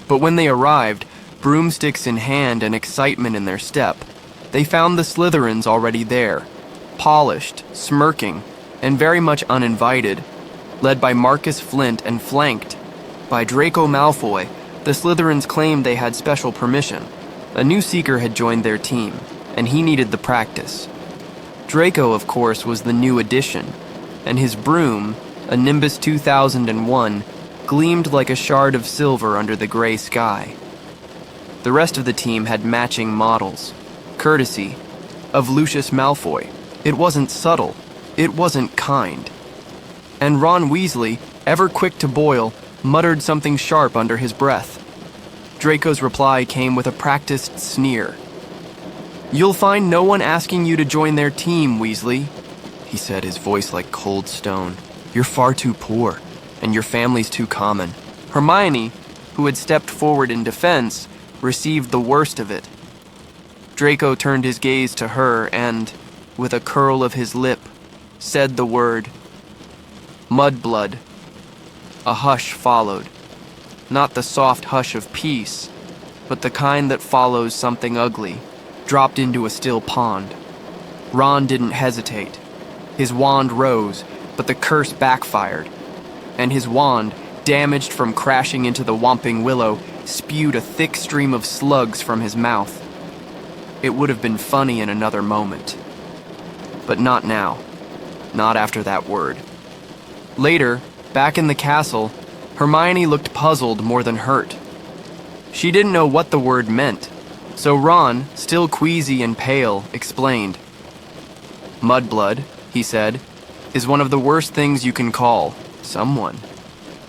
But when they arrived, broomsticks in hand and excitement in their step, they found the Slytherins already there, polished, smirking, and very much uninvited, led by Marcus Flint and flanked by Draco Malfoy. The Slytherins claimed they had special permission. A new seeker had joined their team, and he needed the practice. Draco, of course, was the new addition, and his broom, a Nimbus 2001, gleamed like a shard of silver under the gray sky. The rest of the team had matching models, courtesy of Lucius Malfoy. It wasn't subtle, it wasn't kind. And Ron Weasley, ever quick to boil, muttered something sharp under his breath. Draco's reply came with a practiced sneer. "You'll find no one asking you to join their team, Weasley," he said, his voice like cold stone. "You're far too poor, and your family's too common." Hermione, who had stepped forward in defense, received the worst of it. Draco turned his gaze to her and, with a curl of his lip, said the word, "Mudblood." A hush followed. Not the soft hush of peace, but the kind that follows something ugly, dropped into a still pond. Ron didn't hesitate. His wand rose, but the curse backfired, and his wand, damaged from crashing into the Whomping Willow, spewed a thick stream of slugs from his mouth. It would have been funny in another moment. But not now. Not after that word. Later, back in the castle, Hermione looked puzzled more than hurt. She didn't know what the word meant, so Ron, still queasy and pale, explained. Mudblood, he said, is one of the worst things you can call someone.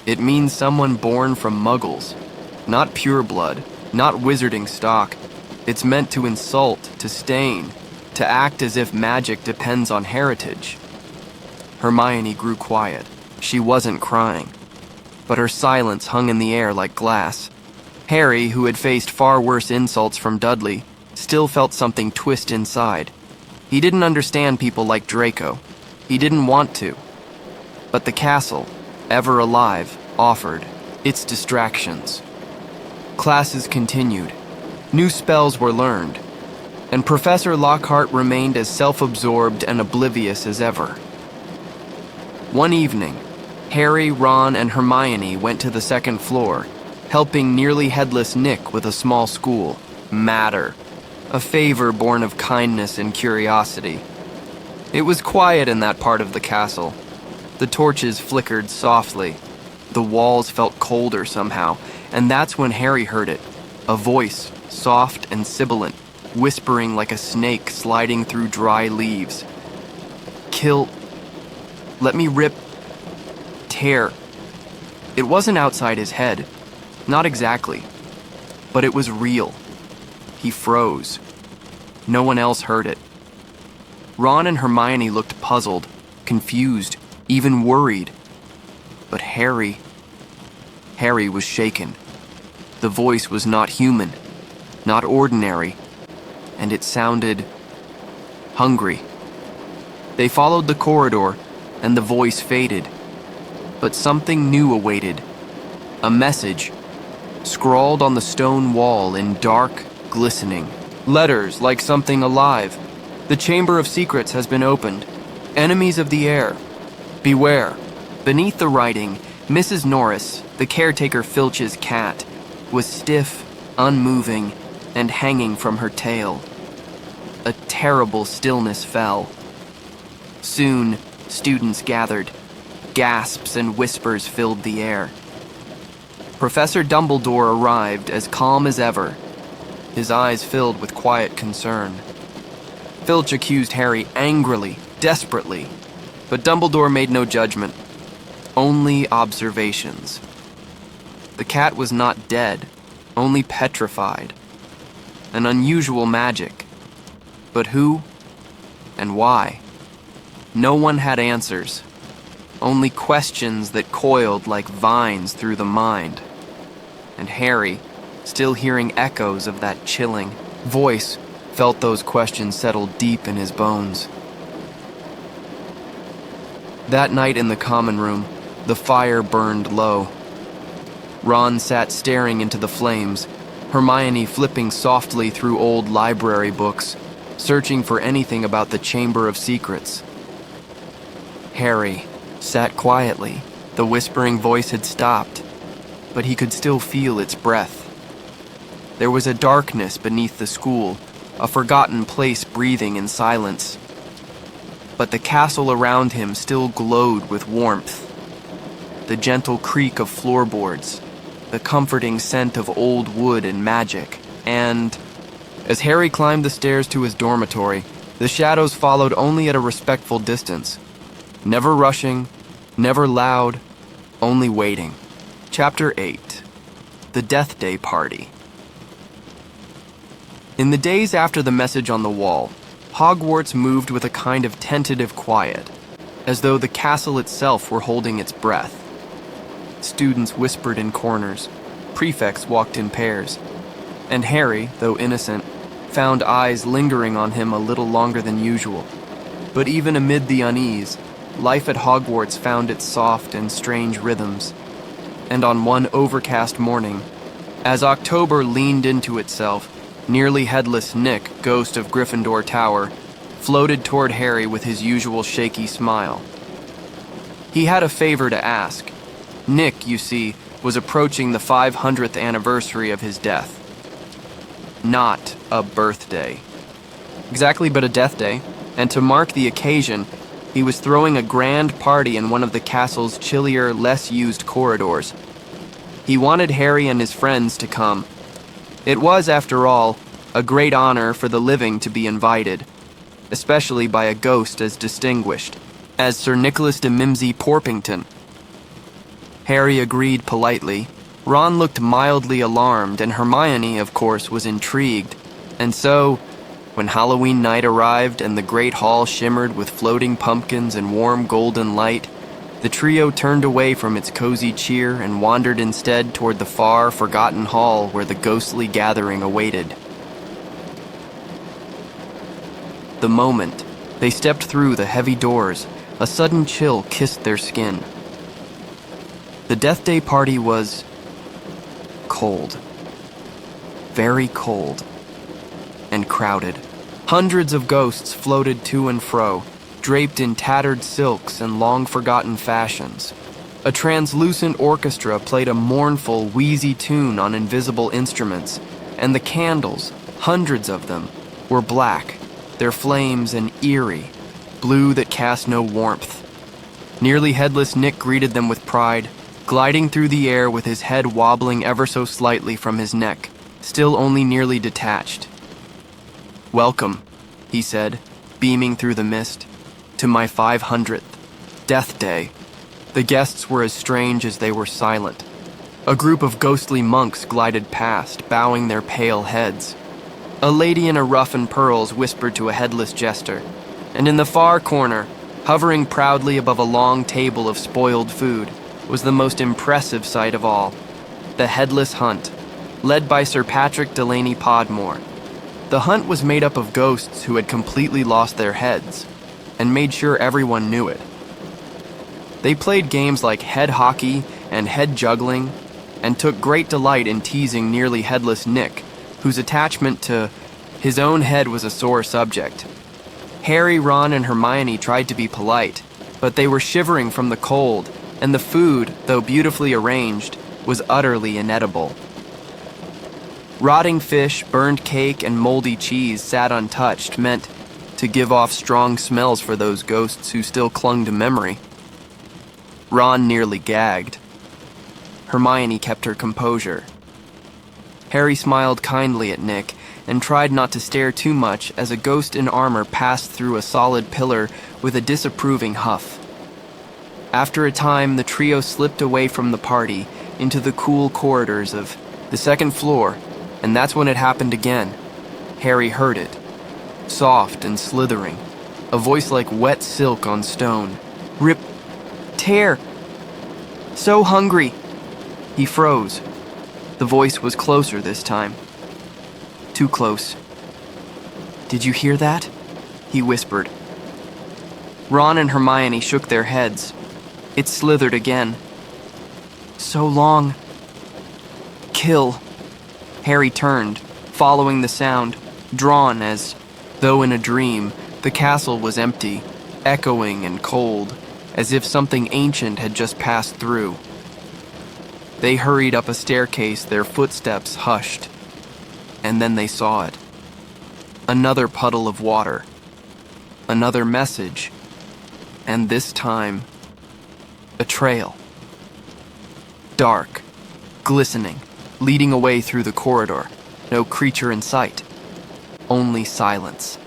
It means someone born from muggles. Not pure blood, not wizarding stock. It's meant to insult, to stain, to act as if magic depends on heritage. Hermione grew quiet. She wasn't crying, but her silence hung in the air like glass. Harry, who had faced far worse insults from Dudley, still felt something twist inside. He didn't understand people like Draco. He didn't want to. But the castle, ever alive, offered its distractions. Classes continued. New spells were learned, and Professor Lockhart remained as self-absorbed and oblivious as ever. One evening, Harry, Ron, and Hermione went to the second floor, helping nearly headless Nick with a small school, Matter, a favor born of kindness and curiosity. It was quiet in that part of the castle. The torches flickered softly. The walls felt colder somehow, and that's when Harry heard it, a voice, soft and sibilant, whispering like a snake sliding through dry leaves. Kill. Let me rip. Tear. It wasn't outside his head. Not exactly. But it was real. He froze. No one else heard it. Ron and Hermione looked puzzled, confused, even worried. But Harry was shaken. The voice was not human, not ordinary, and it sounded hungry. They followed the corridor, and the voice faded. But something new awaited. A message, scrawled on the stone wall in dark, glistening letters like something alive. The Chamber of Secrets has been opened. Enemies of the Heir, beware. Beneath the writing, Mrs. Norris, the caretaker Filch's cat, was stiff, unmoving, and hanging from her tail. A terrible stillness fell. Soon, students gathered. Gasps and whispers filled the air. Professor Dumbledore arrived as calm as ever, his eyes filled with quiet concern. Filch accused Harry angrily, desperately, but Dumbledore made no judgment, only observations. The cat was not dead, only petrified. An unusual magic. But who and why? No one had answers, only questions that coiled like vines through the mind. And Harry, still hearing echoes of that chilling voice, felt those questions settle deep in his bones. That night in the common room, the fire burned low. Ron sat staring into the flames, Hermione flipping softly through old library books, searching for anything about the Chamber of Secrets. Harry sat quietly. The whispering voice had stopped, but he could still feel its breath. There was a darkness beneath the school, a forgotten place breathing in silence. But the castle around him still glowed with warmth. The gentle creak of floorboards, the comforting scent of old wood and magic, and as Harry climbed the stairs to his dormitory, the shadows followed only at a respectful distance. Never rushing, never loud, only waiting. Chapter 8. The Deathday Party. In the days after the message on the wall, Hogwarts moved with a kind of tentative quiet, as though the castle itself were holding its breath. Students whispered in corners, prefects walked in pairs, and Harry, though innocent, found eyes lingering on him a little longer than usual. But even amid the unease, life at Hogwarts found its soft and strange rhythms. and on one overcast morning, as October leaned into itself, nearly headless Nick, ghost of Gryffindor Tower, floated toward Harry with his usual shaky smile. He had a favor to ask. Nick, you see, was approaching the 500th anniversary of his death. Not a birthday. Exactly, but a death day, and to mark the occasion, he was throwing a grand party in one of the castle's chillier, less used corridors. He wanted Harry and his friends to come. It was, after all, a great honor for the living to be invited, especially by a ghost as distinguished as Sir Nicholas de Mimsy Porpington. Harry agreed politely. Ron looked mildly alarmed, and Hermione, of course, was intrigued. And so, when Halloween night arrived and the great hall shimmered with floating pumpkins and warm golden light, the trio turned away from its cozy cheer and wandered instead toward the far, forgotten hall where the ghostly gathering awaited. The moment they stepped through the heavy doors, a sudden chill kissed their skin. The Deathday party was cold. Very cold. And crowded. Hundreds of ghosts floated to and fro, draped in tattered silks and long-forgotten fashions. A translucent orchestra played a mournful, wheezy tune on invisible instruments, and the candles, hundreds of them, were black, their flames an eerie, blue that cast no warmth. Nearly headless Nick greeted them with pride, gliding through the air with his head wobbling ever so slightly from his neck, still only nearly detached. "Welcome," he said, beaming through the mist, "to my 500th Death Day." The guests were as strange as they were silent. A group of ghostly monks glided past, bowing their pale heads. A lady in a ruff and pearls whispered to a headless jester, and in the far corner, hovering proudly above a long table of spoiled food, was the most impressive sight of all, the Headless Hunt, led by Sir Patrick Delaney Podmore. The hunt was made up of ghosts who had completely lost their heads, and made sure everyone knew it. They played games like head hockey and head juggling, and took great delight in teasing nearly headless Nick, whose attachment to his own head was a sore subject. Harry, Ron, and Hermione tried to be polite, but they were shivering from the cold, and the food, though beautifully arranged, was utterly inedible. Rotting fish, burned cake, and moldy cheese sat untouched, meant to give off strong smells for those ghosts who still clung to memory. Ron nearly gagged. Hermione kept her composure. Harry smiled kindly at Nick and tried not to stare too much as a ghost in armor passed through a solid pillar with a disapproving huff. After a time, the trio slipped away from the party into the cool corridors of the second floor, and that's when it happened again. Harry heard it, soft and slithering, a voice like wet silk on stone. "Rip, tear, so hungry." He froze. The voice was closer this time. Too close. "Did you hear that?" he whispered. Ron and Hermione shook their heads. It slithered again. "So long. Kill." Harry turned, following the sound, drawn as, though in a dream, the castle was empty, echoing and cold, as if something ancient had just passed through. They hurried up a staircase, their footsteps hushed. And then they saw it. Another puddle of water. Another message. And this time, a trail. Dark, glistening, leading away through the corridor. No creature in sight. Only silence.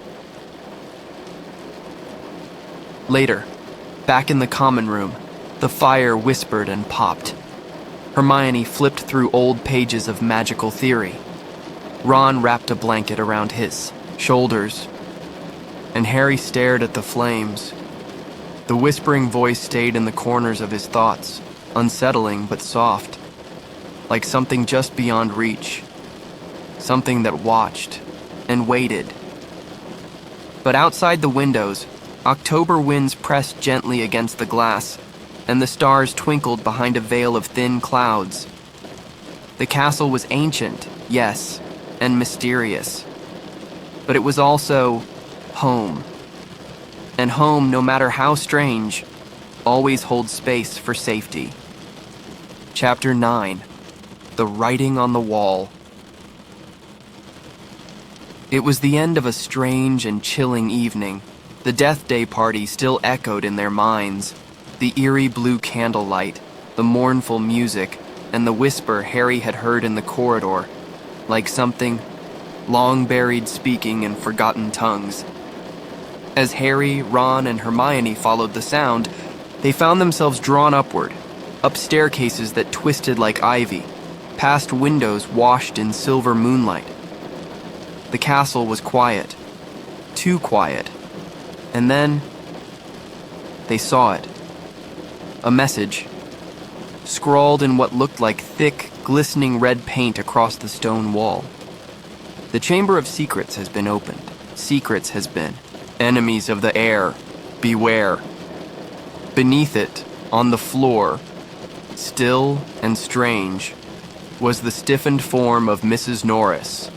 Later, back in the common room, the fire whispered and popped. Hermione flipped through old pages of magical theory. Ron wrapped a blanket around his shoulders, and Harry stared at the flames. The whispering voice stayed in the corners of his thoughts, unsettling but soft, like something just beyond reach, something that watched and waited. But outside the windows, October winds pressed gently against the glass, and the stars twinkled behind a veil of thin clouds. The castle was ancient, yes, and mysterious. But it was also home. And home, no matter how strange, always holds space for safety. Chapter 9. The Writing on the Wall. It was the end of a strange and chilling evening. The Deathday party still echoed in their minds. The eerie blue candlelight, the mournful music, and the whisper Harry had heard in the corridor, like something long buried speaking in forgotten tongues. As Harry, Ron, and Hermione followed the sound, they found themselves drawn upward, up staircases that twisted like ivy, past windows washed in silver moonlight. The castle was quiet, too quiet, and then they saw it. A message, scrawled in what looked like thick, glistening red paint across the stone wall. The Chamber of Secrets has been opened. Secrets has been. Enemies of the Heir, beware. Beneath it, on the floor, still and strange, was the stiffened form of Mrs. Norris,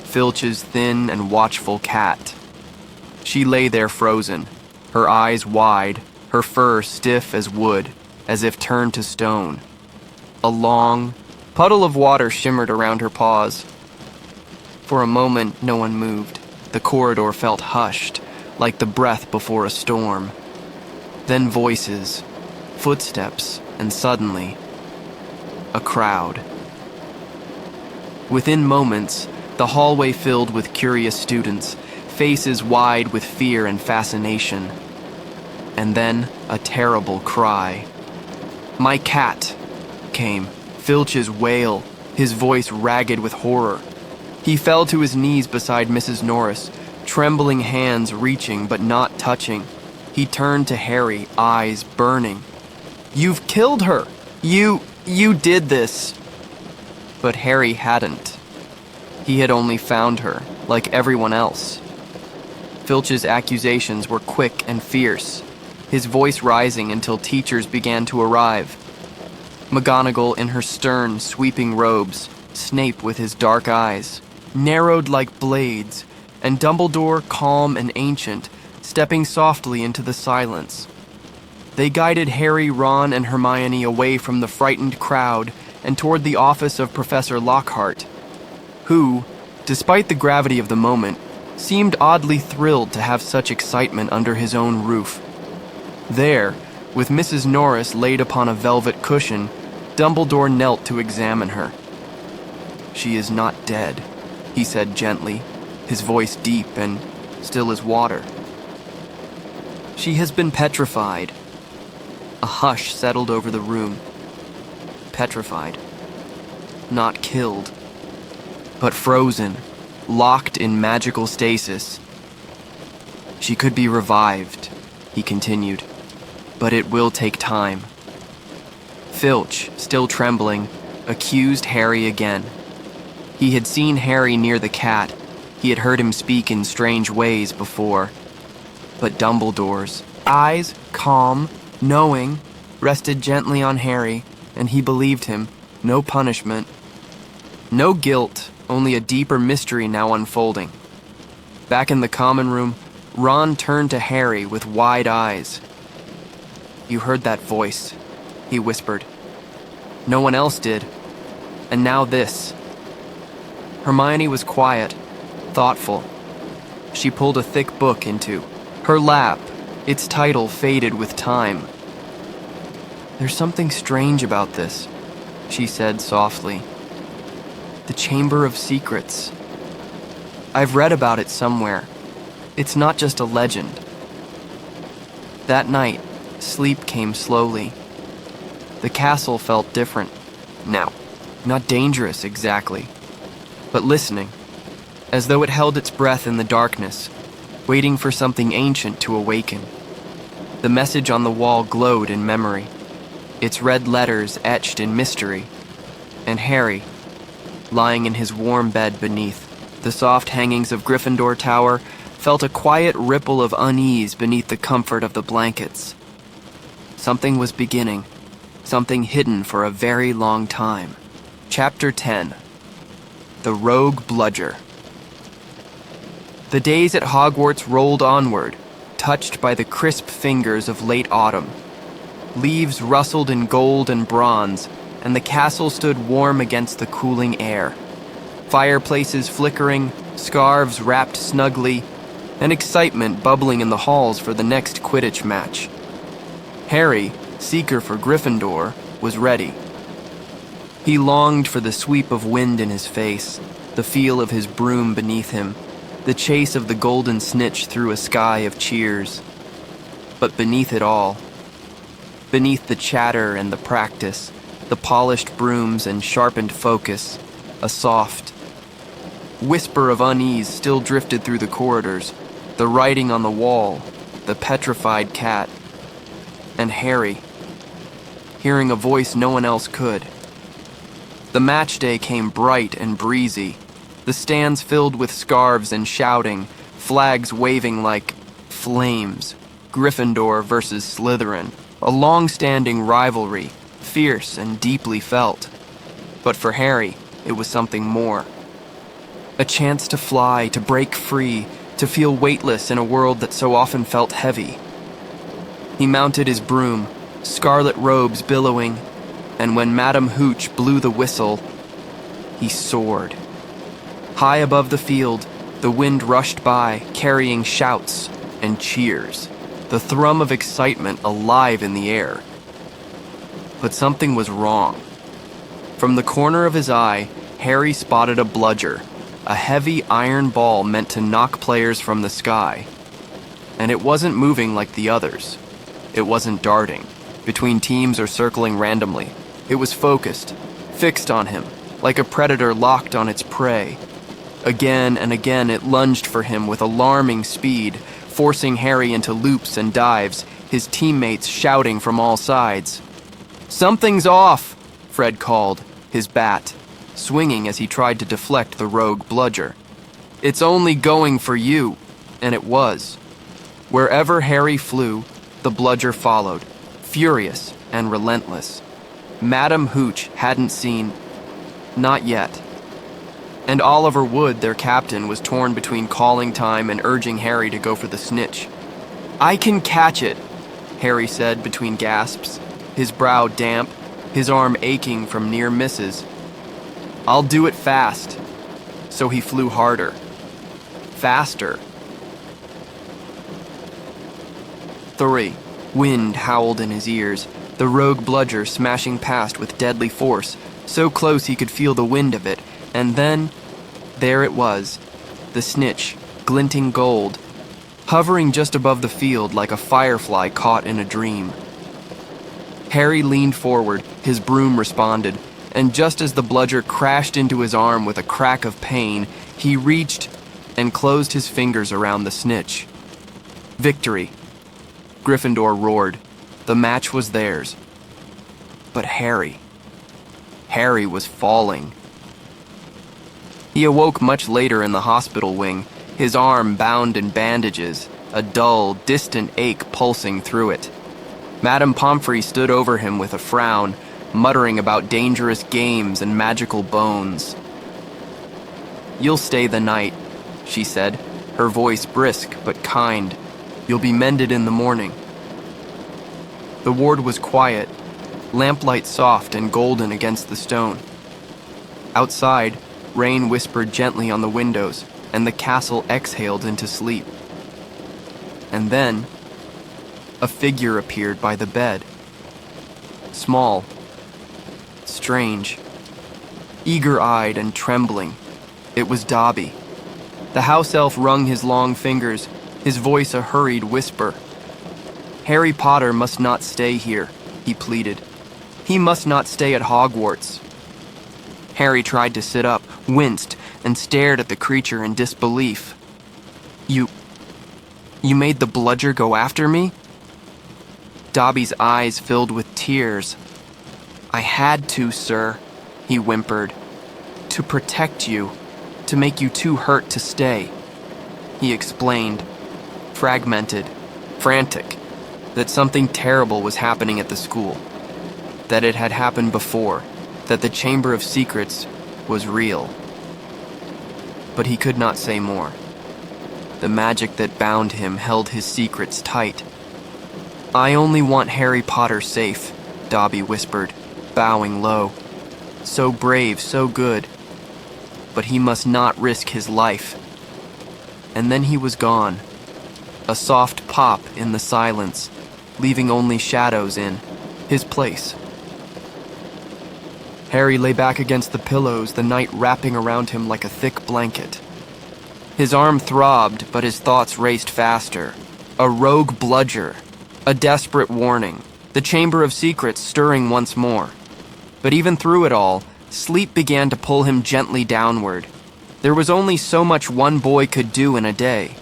Filch's thin and watchful cat. She lay there frozen, her eyes wide, her fur stiff as wood, as if turned to stone. A long puddle of water shimmered around her paws. For a moment, no one moved. The corridor felt hushed, like the breath before a storm. Then voices, footsteps, and suddenly, a crowd. Within moments, the hallway filled with curious students, faces wide with fear and fascination. And then a terrible cry. "My cat!" came, Filch's wail, his voice ragged with horror. He fell to his knees beside Mrs. Norris, trembling hands reaching but not touching. He turned to Harry, eyes burning. "You've killed her! You did this!" But Harry hadn't. He had only found her, like everyone else. Filch's accusations were quick and fierce, his voice rising until teachers began to arrive. McGonagall in her stern, sweeping robes, Snape with his dark eyes, narrowed like blades, and Dumbledore, calm and ancient, stepping softly into the silence. They guided Harry, Ron, and Hermione away from the frightened crowd and toward the office of Professor Lockhart, who, despite the gravity of the moment, seemed oddly thrilled to have such excitement under his own roof. There, with Mrs. Norris laid upon a velvet cushion, Dumbledore knelt to examine her. "She is not dead," he said gently, his voice deep and still as water. "She has been petrified." A hush settled over the room. Petrified. Not killed, but frozen, locked in magical stasis. "She could be revived," he continued, "but it will take time." Filch, still trembling, accused Harry again. He had seen Harry near the cat. He had heard him speak in strange ways before. But Dumbledore's eyes, calm, knowing, rested gently on Harry, and he believed him. No punishment. No guilt, only a deeper mystery now unfolding. Back in the common room, Ron turned to Harry with wide eyes. "You heard that voice," he whispered. "No one else did. And now this." Hermione was quiet, thoughtful. She pulled a thick book into her lap, its title faded with time. "There's something strange about this," she said softly. "The Chamber of Secrets. I've read about it somewhere. It's not just a legend." That night, sleep came slowly. The castle felt different now. Not dangerous exactly, but listening, as though it held its breath in the darkness, waiting for something ancient to awaken. The message on the wall glowed in memory, its red letters etched in mystery, and Harry, lying in his warm bed beneath the soft hangings of Gryffindor Tower, felt a quiet ripple of unease beneath the comfort of the blankets. Something was beginning. Something hidden for a very long time. Chapter 10. The Rogue Bludger. The days at Hogwarts rolled onward, touched by the crisp fingers of late autumn. Leaves rustled in gold and bronze, and the castle stood warm against the cooling air. Fireplaces flickering, scarves wrapped snugly, and excitement bubbling in the halls for the next Quidditch match. Harry, seeker for Gryffindor, was ready. He longed for the sweep of wind in his face, the feel of his broom beneath him, the chase of the golden snitch through a sky of cheers. But beneath it all, beneath the chatter and the practice, the polished brooms and sharpened focus, a soft whisper of unease still drifted through the corridors, the writing on the wall, the petrified cat, and Harry, hearing a voice no one else could. The match day came bright and breezy, the stands filled with scarves and shouting, flags waving like flames, Gryffindor versus Slytherin, a long-standing rivalry, fierce and deeply felt. But for Harry, it was something more. A chance to fly, to break free, to feel weightless in a world that so often felt heavy. He mounted his broom, scarlet robes billowing, and when Madame Hooch blew the whistle, he soared. High above the field, the wind rushed by, carrying shouts and cheers, the thrum of excitement alive in the air. But something was wrong. From the corner of his eye, Harry spotted a bludger, a heavy iron ball meant to knock players from the sky. And it wasn't moving like the others. It wasn't darting, between teams or circling randomly. It was focused, fixed on him, like a predator locked on its prey. Again and again it lunged for him with alarming speed, forcing Harry into loops and dives, his teammates shouting from all sides. "Something's off!" Fred called, his bat swinging as he tried to deflect the rogue bludger. "It's only going for you," and it was. Wherever Harry flew, the bludger followed, furious and relentless. Madame Hooch hadn't seen, not yet. And Oliver Wood, their captain, was torn between calling time and urging Harry to go for the snitch. "I can catch it," Harry said between gasps, his brow damp, his arm aching from near misses. "I'll do it fast." So he flew harder. Faster. 3. Wind howled in his ears, the rogue bludger smashing past with deadly force, so close he could feel the wind of it, and then, there it was, the snitch, glinting gold, hovering just above the field like a firefly caught in a dream. Harry leaned forward, his broom responded, and just as the bludger crashed into his arm with a crack of pain, he reached and closed his fingers around the snitch. Victory. Gryffindor roared. The match was theirs. But Harry was falling. He awoke much later in the hospital wing, his arm bound in bandages, a dull, distant ache pulsing through it. Madame Pomfrey stood over him with a frown, muttering about dangerous games and magical bones. "You'll stay the night," she said, her voice brisk but kind. "You'll be mended in the morning." The ward was quiet, lamplight soft and golden against the stone. Outside, rain whispered gently on the windows, and the castle exhaled into sleep. And then, a figure appeared by the bed. Small, strange, eager-eyed and trembling. It was Dobby. The house elf wrung his long fingers, his voice a hurried whisper. "Harry Potter must not stay here," he pleaded. "He must not stay at Hogwarts." Harry tried to sit up, winced, and stared at the creature in disbelief. You made the bludger go after me?" Dobby's eyes filled with tears. "I had to, sir," he whimpered. "To protect you, to make you too hurt to stay." He explained, fragmented, frantic. that something terrible was happening at the school, that it had happened before, that the Chamber of Secrets was real. But he could not say more. The magic that bound him held his secrets tight. "I only want Harry Potter safe," Dobby whispered, bowing low. "So brave, so good. But he must not risk his life." And then he was gone. A soft pop in the silence, leaving only shadows in his place. Harry lay back against the pillows, the night wrapping around him like a thick blanket. His arm throbbed, but his thoughts raced faster. A rogue Bludger, a desperate warning, the Chamber of Secrets stirring once more. But even through it all, sleep began to pull him gently downward. There was only so much one boy could do in a day.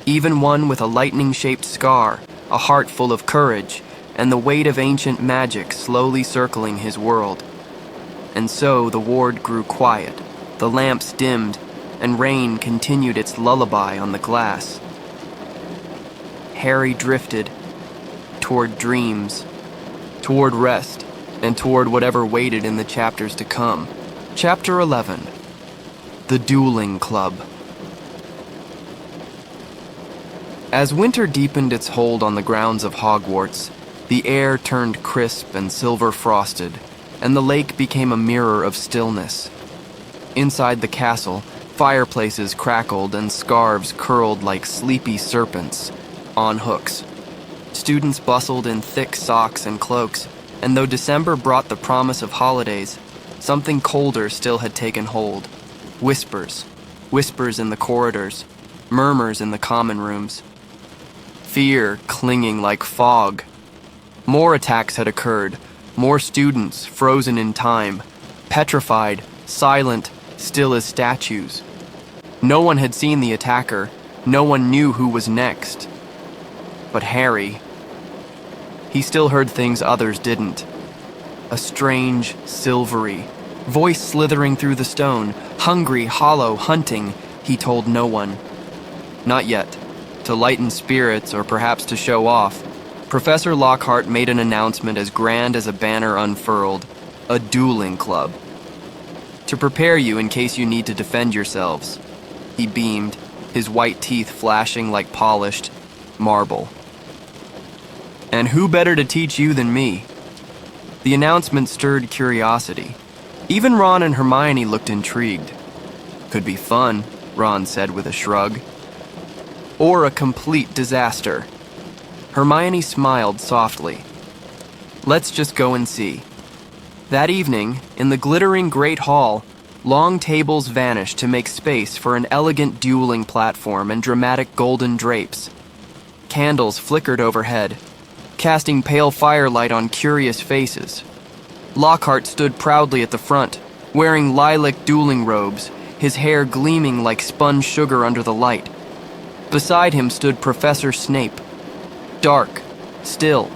Even one with a lightning-shaped scar, a heart full of courage, and the weight of ancient magic slowly circling his world. And so the ward grew quiet, the lamps dimmed, and rain continued its lullaby on the glass. Harry drifted toward dreams, toward rest, and toward whatever waited in the chapters to come. Chapter 11. The Dueling Club. As winter deepened its hold on the grounds of Hogwarts, the air turned crisp and silver-frosted, and the lake became a mirror of stillness. Inside the castle, fireplaces crackled and scarves curled like sleepy serpents on hooks. Students bustled in thick socks and cloaks, and though December brought the promise of holidays, something colder still had taken hold. Whispers. Whispers in the corridors, murmurs in the common rooms. Fear clinging like fog. More attacks had occurred, more students frozen in time, petrified, silent, still as statues. No one had seen the attacker, no one knew who was next. But Harry, he still heard things others didn't. A strange, silvery voice slithering through the stone, hungry, hollow, hunting, he told no one. Not yet. To lighten spirits, or perhaps to show off, Professor Lockhart made an announcement as grand as a banner unfurled: a dueling club. To prepare you in case you need to defend yourselves. He beamed, his white teeth flashing like polished marble. And who better to teach you than me? The announcement stirred curiosity. Even Ron and Hermione looked intrigued. Could be fun, Ron said with a shrug. Or a complete disaster. Hermione smiled softly. Let's just go and see. That evening, in the glittering Great Hall, long tables vanished to make space for an elegant dueling platform and dramatic golden drapes. Candles flickered overhead, casting pale firelight on curious faces. Lockhart stood proudly at the front, wearing lilac dueling robes, his hair gleaming like spun sugar under the light. Beside him stood Professor Snape, dark, still,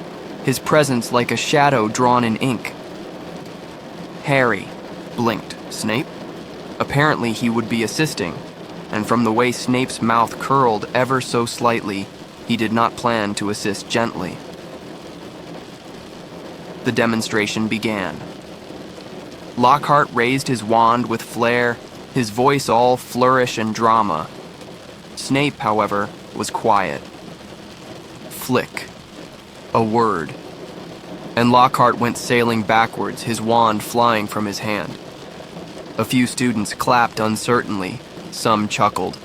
his presence like a shadow drawn in ink. Harry blinked. Snape? Apparently he would be assisting, and from the way Snape's mouth curled ever so slightly, he did not plan to assist gently. The demonstration began. Lockhart raised his wand with flair, his voice all flourish and drama. Snape, however, was quiet. Flick. A word. And Lockhart went sailing backwards, his wand flying from his hand. A few students clapped uncertainly, some chuckled.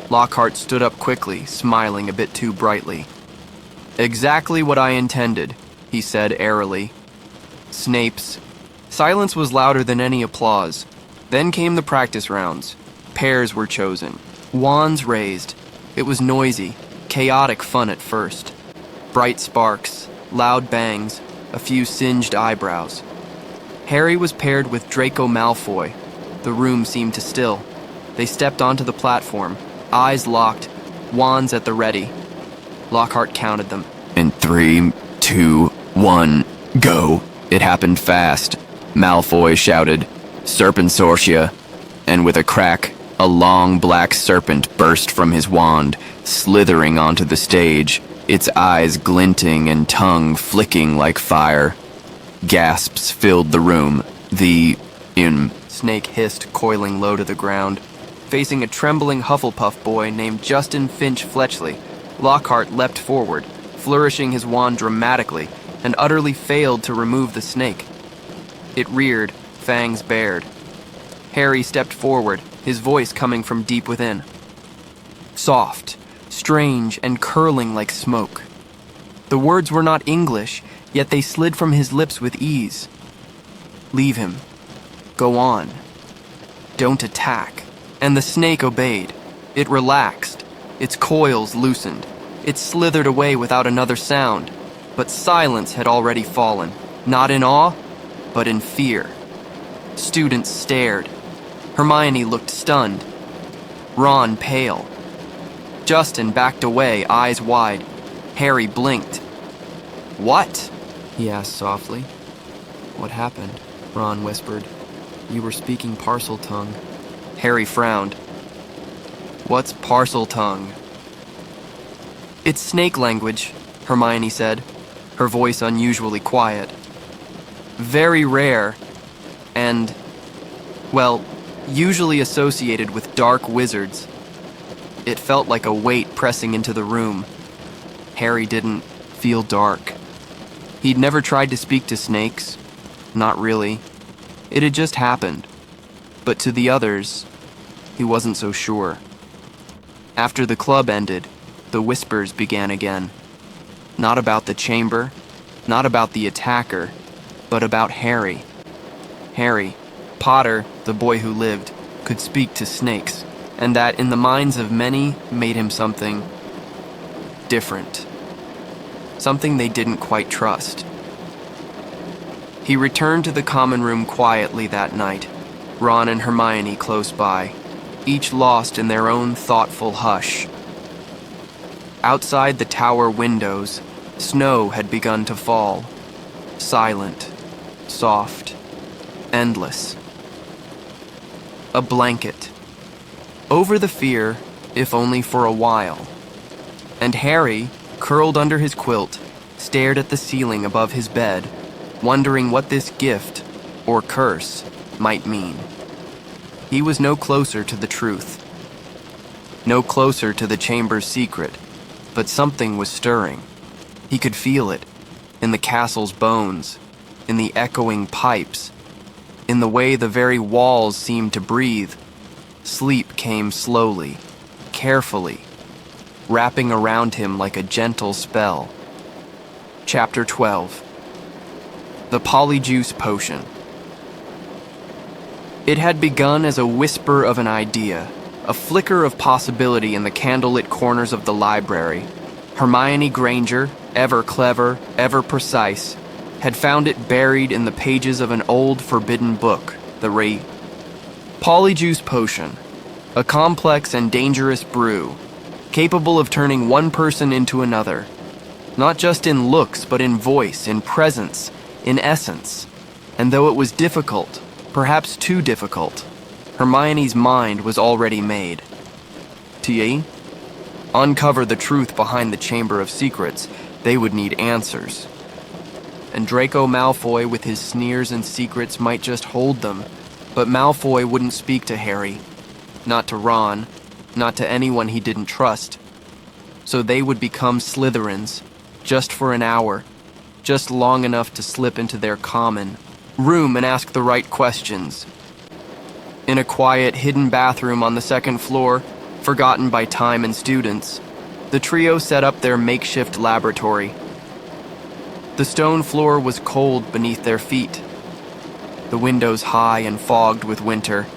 Lockhart stood up quickly, smiling a bit too brightly. Exactly what I intended, he said airily. Snape's. Silence was louder than any applause. Then came the practice rounds. Pairs were chosen. Wands raised. It was noisy, chaotic fun at first. Bright sparks, loud bangs, a few singed eyebrows. Harry was paired with Draco Malfoy. The room seemed to still. They stepped onto the platform, eyes locked, wands at the ready. Lockhart counted them. In 3, 2, 1, go. It happened fast. Malfoy shouted, Serpensortia, and with a crack, A long black serpent burst from his wand, slithering onto the stage, its eyes glinting and tongue flicking like fire. Gasps filled the room. Snake hissed, coiling low to the ground. Facing a trembling Hufflepuff boy named Justin Finch Fletchley, Lockhart leapt forward, flourishing his wand dramatically, and utterly failed to remove the snake. It reared, fangs bared. Harry stepped forward, his voice coming from deep within. Soft, strange, and curling like smoke. The words were not English, yet they slid from his lips with ease. Leave him. Go on. Don't attack. And the snake obeyed. It relaxed. Its coils loosened. It slithered away without another sound. But silence had already fallen, not in awe, but in fear. Students stared. Hermione looked stunned. Ron pale. Justin backed away, eyes wide. Harry blinked. "What?" he asked softly. "What happened?" Ron whispered. "You were speaking parcel tongue." Harry frowned. "What's parcel tongue?" "It's snake language," Hermione said, her voice unusually quiet. "Very rare, and, well, usually associated with dark wizards." It felt like a weight pressing into the room. Harry didn't feel dark. He'd never tried to speak to snakes. Not really. It had just happened. But to the others, he wasn't so sure. After the club ended, the whispers began again. Not about the chamber, not about the attacker, but about Harry. Harry, Potter, the boy who lived, could speak to snakes, and that in the minds of many made him something different. Something they didn't quite trust. He returned to the common room quietly that night, Ron and Hermione close by, each lost in their own thoughtful hush. Outside the tower windows, snow had begun to fall. Silent, soft, endless. A blanket. Over the fear, if only for a while. And Harry, curled under his quilt, stared at the ceiling above his bed, wondering what this gift, or curse, might mean. He was no closer to the truth. No closer to the chamber's secret, but something was stirring. He could feel it, in the castle's bones, in the echoing pipes, in the way the very walls seemed to breathe. Sleep came slowly, carefully, wrapping around him like a gentle spell. Chapter 12. The Polyjuice Potion. It had begun as a whisper of an idea, a flicker of possibility in the candlelit corners of the library. Hermione Granger, ever clever, ever precise, had found it buried in the pages of an old forbidden book, the Polyjuice Potion, a complex and dangerous brew, capable of turning one person into another, not just in looks but in voice, in presence, in essence. And though it was difficult, perhaps too difficult, Hermione's mind was already made. To uncover the truth behind the Chamber of Secrets, they would need answers. And Draco Malfoy with his sneers and secrets might just hold them, but Malfoy wouldn't speak to Harry, not to Ron, not to anyone he didn't trust. So they would become Slytherins, just for an hour, just long enough to slip into their common room and ask the right questions. In a quiet, hidden bathroom on the second floor, forgotten by time and students, the trio set up their makeshift laboratory. The stone floor was cold beneath their feet, the windows high and fogged with winter,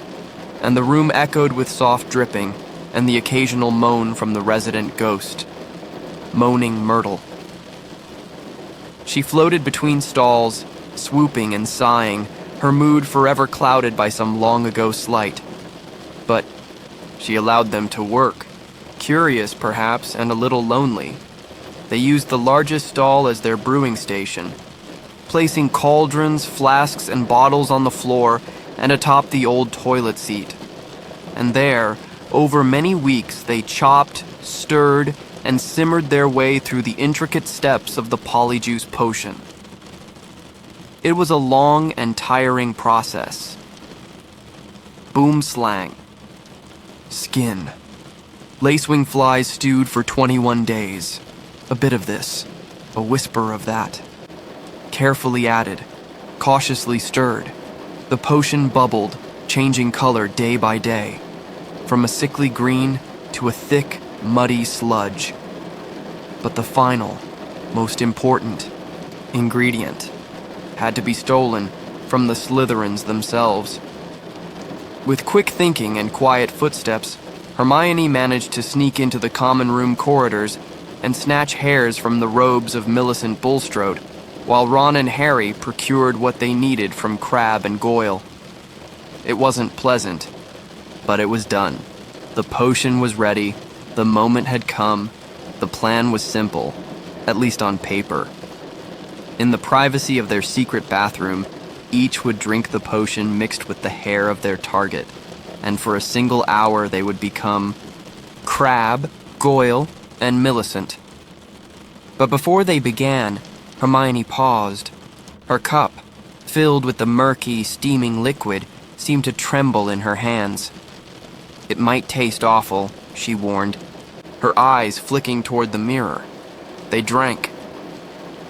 and the room echoed with soft dripping and the occasional moan from the resident ghost, moaning Myrtle. She floated between stalls, swooping and sighing, her mood forever clouded by some long-ago slight. But she allowed them to work, curious perhaps and a little lonely. They used the largest stall as their brewing station, placing cauldrons, flasks, and bottles on the floor and atop the old toilet seat. And there, over many weeks, they chopped, stirred, and simmered their way through the intricate steps of the Polyjuice potion. It was a long and tiring process. Boom slang. Skin. Lacewing flies stewed for 21 days. A bit of this, a whisper of that. Carefully added, cautiously stirred. The potion bubbled, changing color day by day, from a sickly green to a thick, muddy sludge. But the final, most important, ingredient had to be stolen from the Slytherins themselves. With quick thinking and quiet footsteps, Hermione managed to sneak into the common room corridors and snatch hairs from the robes of Millicent Bulstrode, while Ron and Harry procured what they needed from Crabbe and Goyle. It wasn't pleasant, but it was done. The potion was ready, the moment had come, the plan was simple, at least on paper. In the privacy of their secret bathroom, each would drink the potion mixed with the hair of their target, and for a single hour they would become Crabbe, Goyle, and Millicent. But before they began, Hermione paused. Her cup, filled with the murky, steaming liquid, seemed to tremble in her hands. It might taste awful, she warned, her eyes flicking toward the mirror. They drank,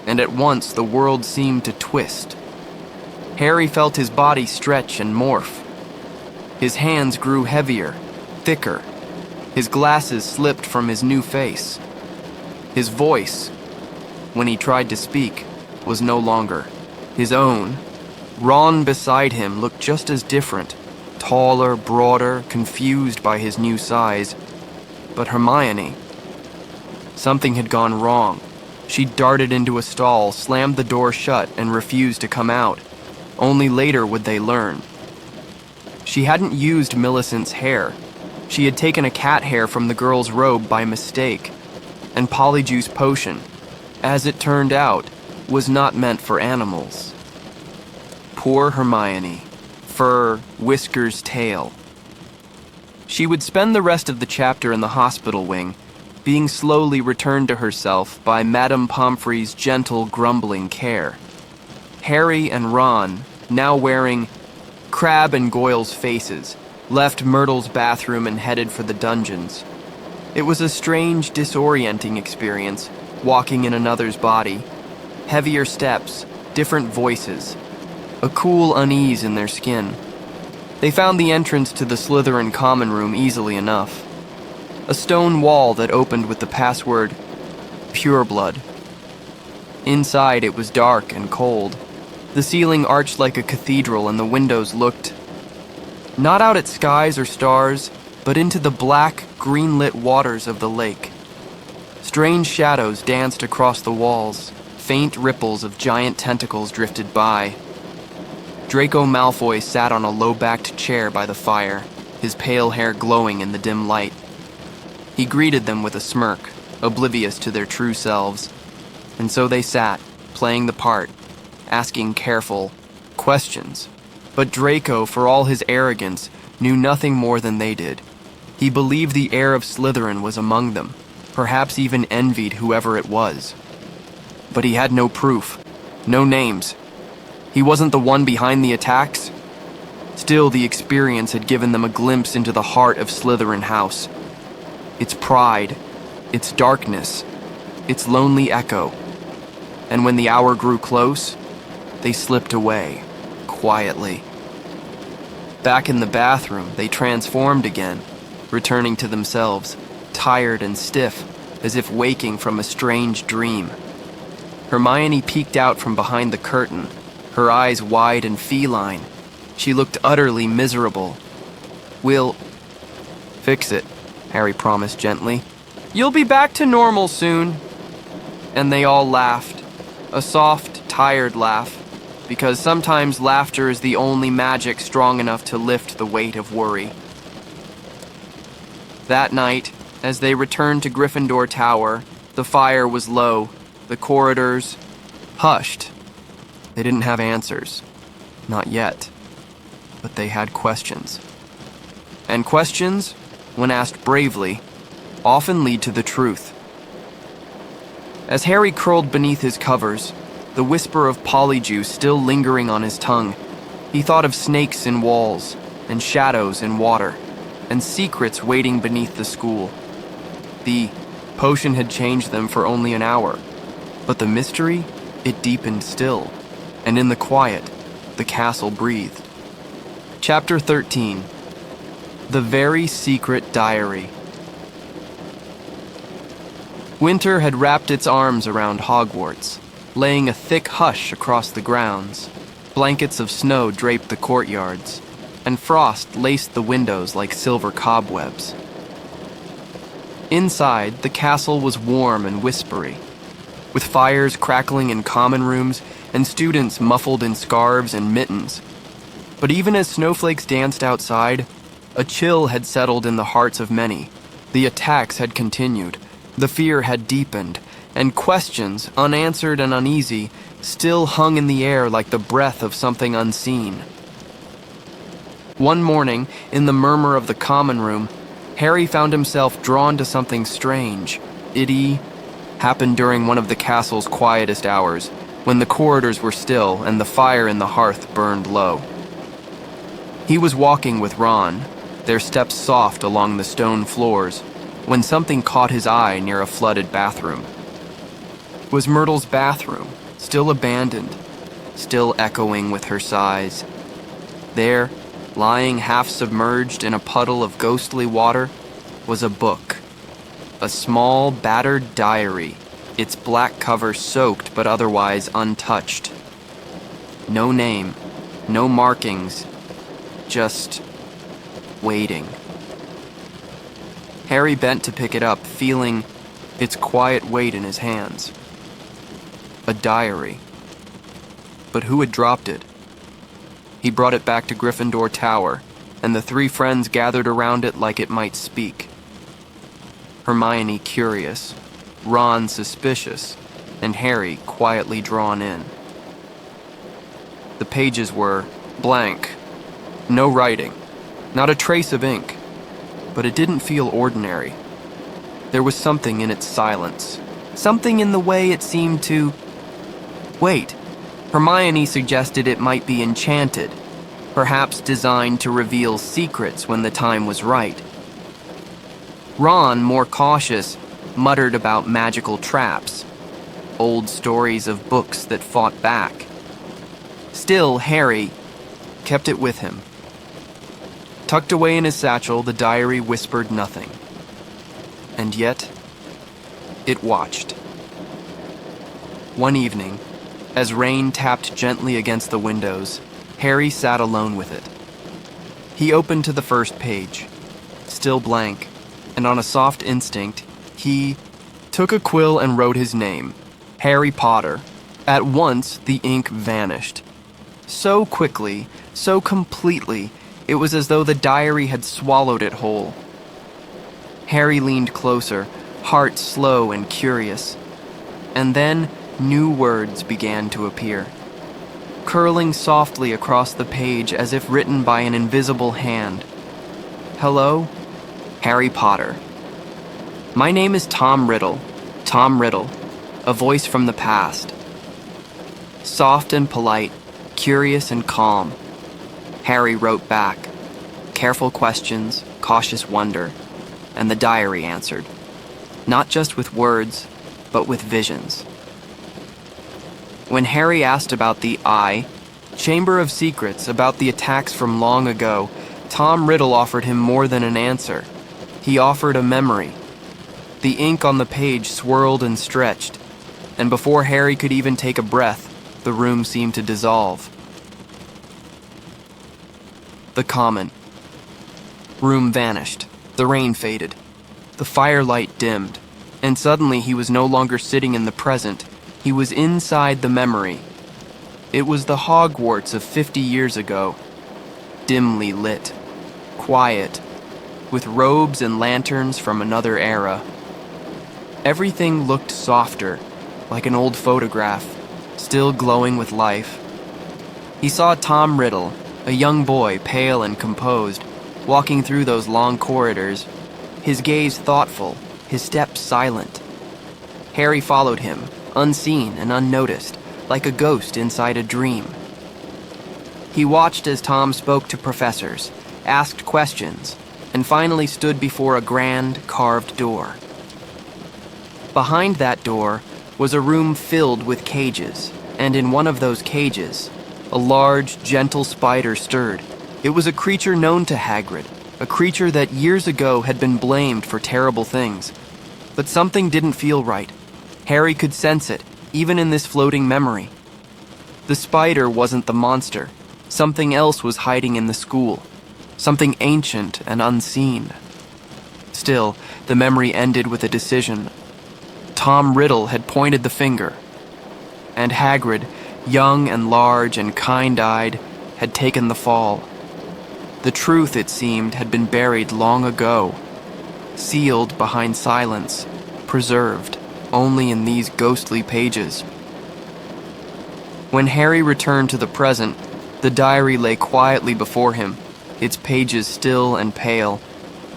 and at once the world seemed to twist. Harry felt his body stretch and morph. His hands grew heavier, thicker. His glasses slipped from his new face. His voice, when he tried to speak, was no longer his own. Ron beside him looked just as different, taller, broader, confused by his new size. But Hermione, something had gone wrong. She darted into a stall, slammed the door shut, and refused to come out. Only later would they learn. She hadn't used Millicent's hair. She had taken a cat hair from the girl's robe by mistake. And Polyjuice potion, as it turned out, was not meant for animals. Poor Hermione. Fur, whiskers, tail. She would spend the rest of the chapter in the hospital wing, being slowly returned to herself by Madame Pomfrey's gentle, grumbling care. Harry and Ron, now wearing Crabbe and Goyle's faces, left Myrtle's bathroom and headed for the dungeons. It was a strange, disorienting experience, walking in another's body. Heavier steps, different voices, a cool unease in their skin. They found the entrance to the Slytherin common room easily enough. A stone wall that opened with the password, Pure Blood. Inside it was dark and cold. The ceiling arched like a cathedral and the windows looked not out at skies or stars, but into the black, green-lit waters of the lake. Strange shadows danced across the walls. Faint ripples of giant tentacles drifted by. Draco Malfoy sat on a low-backed chair by the fire, his pale hair glowing in the dim light. He greeted them with a smirk, oblivious to their true selves. And so they sat, playing the part, asking careful questions. But Draco, for all his arrogance, knew nothing more than they did. He believed the heir of Slytherin was among them, perhaps even envied whoever it was. But he had no proof, no names. He wasn't the one behind the attacks. Still, the experience had given them a glimpse into the heart of Slytherin House. Its pride, its darkness, its lonely echo. And when the hour grew close, they slipped away, quietly. Back in the bathroom, they transformed again, returning to themselves, tired and stiff, as if waking from a strange dream. Hermione peeked out from behind the curtain, her eyes wide and feline. She looked utterly miserable. "We'll fix it," Harry promised gently. "You'll be back to normal soon." And they all laughed, a soft, tired laugh, because sometimes laughter is the only magic strong enough to lift the weight of worry. That night, as they returned to Gryffindor Tower, the fire was low, the corridors hushed. They didn't have answers. Not yet. But they had questions. And questions, when asked bravely, often lead to the truth. As Harry curled beneath his covers, the whisper of Polyjuice still lingering on his tongue, he thought of snakes in walls, and shadows in water, and secrets waiting beneath the school. The potion had changed them for only an hour, but the mystery, it deepened still, and in the quiet, the castle breathed. Chapter 13. The Very Secret Diary. Winter had wrapped its arms around Hogwarts, laying a thick hush across the grounds. Blankets of snow draped the courtyards, and frost laced the windows like silver cobwebs. Inside, the castle was warm and whispery, with fires crackling in common rooms and students muffled in scarves and mittens. But even as snowflakes danced outside, a chill had settled in the hearts of many. The attacks had continued, the fear had deepened, and questions, unanswered and uneasy, still hung in the air like the breath of something unseen. One morning, in the murmur of the common room, Harry found himself drawn to something strange. It happened during one of the castle's quietest hours, when the corridors were still and the fire in the hearth burned low. He was walking with Ron, their steps soft along the stone floors, when something caught his eye near a flooded bathroom. It was Myrtle's bathroom, still abandoned, still echoing with her sighs. There, lying half submerged in a puddle of ghostly water, was a book. A small, battered diary, its black cover soaked but otherwise untouched. No name, no markings, just waiting. Harry bent to pick it up, feeling its quiet weight in his hands. A diary. But who had dropped it? He brought it back to Gryffindor Tower, and the three friends gathered around it like it might speak. Hermione curious, Ron suspicious, and Harry quietly drawn in. The pages were blank, no writing, not a trace of ink, but it didn't feel ordinary. There was something in its silence, something in the way it seemed to... Wait, Hermione suggested it might be enchanted, perhaps designed to reveal secrets when the time was right. Ron, more cautious, muttered about magical traps, old stories of books that fought back. Still, Harry kept it with him. Tucked away in his satchel, the diary whispered nothing. And yet, it watched. One evening, as rain tapped gently against the windows, Harry sat alone with it. He opened to the first page, still blank, and on a soft instinct, he took a quill and wrote his name, Harry Potter. At once, the ink vanished. So quickly, so completely, it was as though the diary had swallowed it whole. Harry leaned closer, heart slow and curious. And then, new words began to appear, curling softly across the page as if written by an invisible hand. Hello, Harry Potter. My name is Tom Riddle, a voice from the past. Soft and polite, curious and calm, Harry wrote back. Careful questions, cautious wonder, and the diary answered. Not just with words, but with visions. When Harry asked about the Chamber of Secrets, about the attacks from long ago, Tom Riddle offered him more than an answer. He offered a memory. The ink on the page swirled and stretched, and before Harry could even take a breath, the room seemed to dissolve. The common. Room vanished. The rain faded. The firelight dimmed, and suddenly he was no longer sitting in the present. He was inside the memory. It was the Hogwarts of 50 years ago, dimly lit, quiet, with robes and lanterns from another era. Everything looked softer, like an old photograph, still glowing with life. He saw Tom Riddle, a young boy, pale and composed, walking through those long corridors, his gaze thoughtful, his steps silent. Harry followed him, unseen and unnoticed, like a ghost inside a dream. He watched as Tom spoke to professors, asked questions, and finally stood before a grand, carved door. Behind that door was a room filled with cages, and in one of those cages, a large, gentle spider stirred. It was a creature known to Hagrid, a creature that years ago had been blamed for terrible things. But something didn't feel right. Harry could sense it, even in this floating memory. The spider wasn't the monster. Something else was hiding in the school. Something ancient and unseen. Still, the memory ended with a decision. Tom Riddle had pointed the finger, and Hagrid, young and large and kind-eyed, had taken the fall. The truth, it seemed, had been buried long ago, sealed behind silence, preserved only in these ghostly pages. When Harry returned to the present, the diary lay quietly before him, its pages still and pale,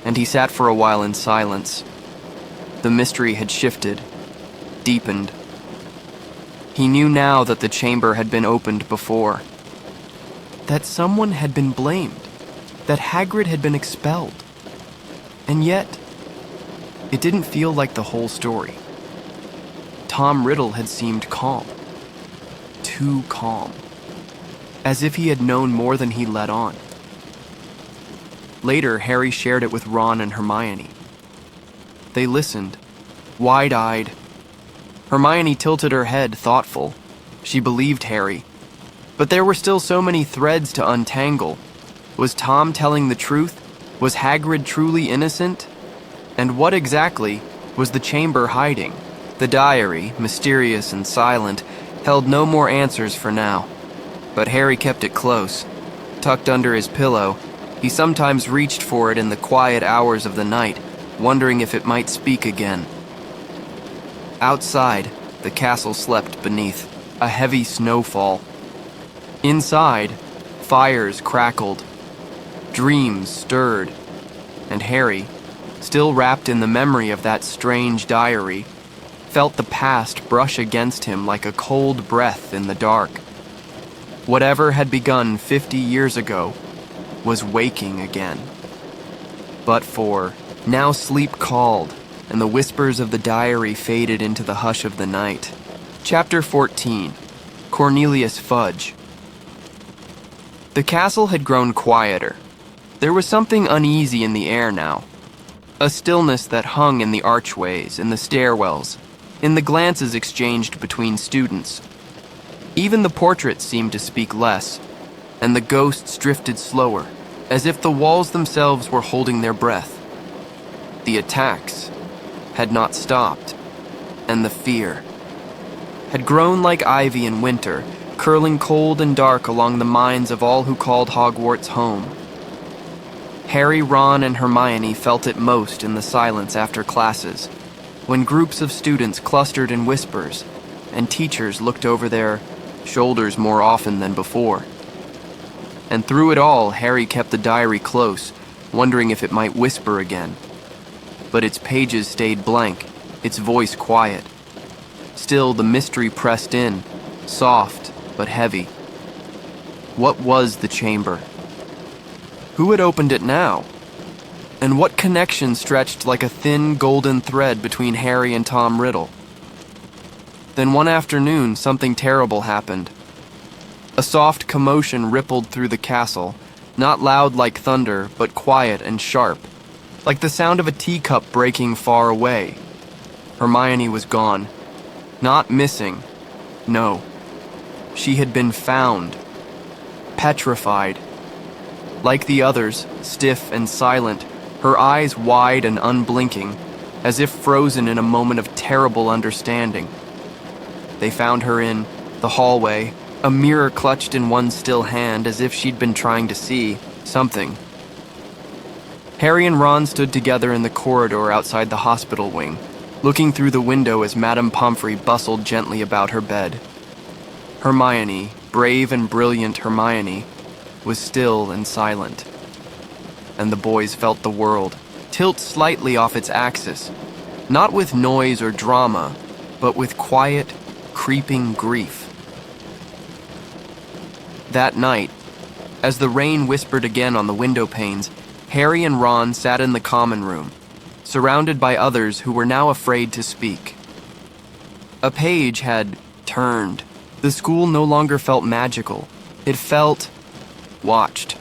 and he sat for a while in silence. The mystery had shifted, deepened. He knew now that the chamber had been opened before, that someone had been blamed, that Hagrid had been expelled. And yet, it didn't feel like the whole story. Tom Riddle had seemed calm. Too calm. As if he had known more than he let on. Later, Harry shared it with Ron and Hermione. They listened, wide-eyed. Hermione tilted her head, thoughtful. She believed Harry. But there were still so many threads to untangle. Was Tom telling the truth? Was Hagrid truly innocent? And what exactly was the chamber hiding? The diary, mysterious and silent, held no more answers for now. But Harry kept it close. Tucked under his pillow, he sometimes reached for it in the quiet hours of the night, wondering if it might speak again. Outside, the castle slept beneath a heavy snowfall. Inside, fires crackled. Dreams stirred, and Harry, still wrapped in the memory of that strange diary, felt the past brush against him like a cold breath in the dark. Whatever had begun 50 years ago was waking again. But now sleep called, and the whispers of the diary faded into the hush of the night. Chapter 14. Cornelius Fudge. The castle had grown quieter. There was something uneasy in the air now. A stillness that hung in the archways, in the stairwells, in the glances exchanged between students. Even the portraits seemed to speak less, and the ghosts drifted slower, as if the walls themselves were holding their breath. The attacks had not stopped, and the fear had grown like ivy in winter, curling cold and dark along the minds of all who called Hogwarts home. Harry, Ron, and Hermione felt it most in the silence after classes, when groups of students clustered in whispers, and teachers looked over their shoulders more often than before. And through it all, Harry kept the diary close, wondering if it might whisper again. But its pages stayed blank, its voice quiet. Still, the mystery pressed in, soft but heavy. What was the chamber? Who had opened it now? And what connection stretched like a thin golden thread between Harry and Tom Riddle? Then one afternoon, something terrible happened. A soft commotion rippled through the castle, not loud like thunder, but quiet and sharp, like the sound of a teacup breaking far away. Hermione was gone. Not missing. No. She had been found. Petrified. Like the others, stiff and silent, her eyes wide and unblinking, as if frozen in a moment of terrible understanding. They found her in the hallway, a mirror clutched in one still hand as if she'd been trying to see something. Harry and Ron stood together in the corridor outside the hospital wing, looking through the window as Madame Pomfrey bustled gently about her bed. Hermione, brave and brilliant Hermione, was still and silent. and the boys felt the world tilt slightly off its axis, not with noise or drama, but with quiet, creeping grief. That night, as the rain whispered again on the window panes, Harry and Ron sat in the common room, surrounded by others who were now afraid to speak. A page had turned. The school no longer felt magical. It felt watched.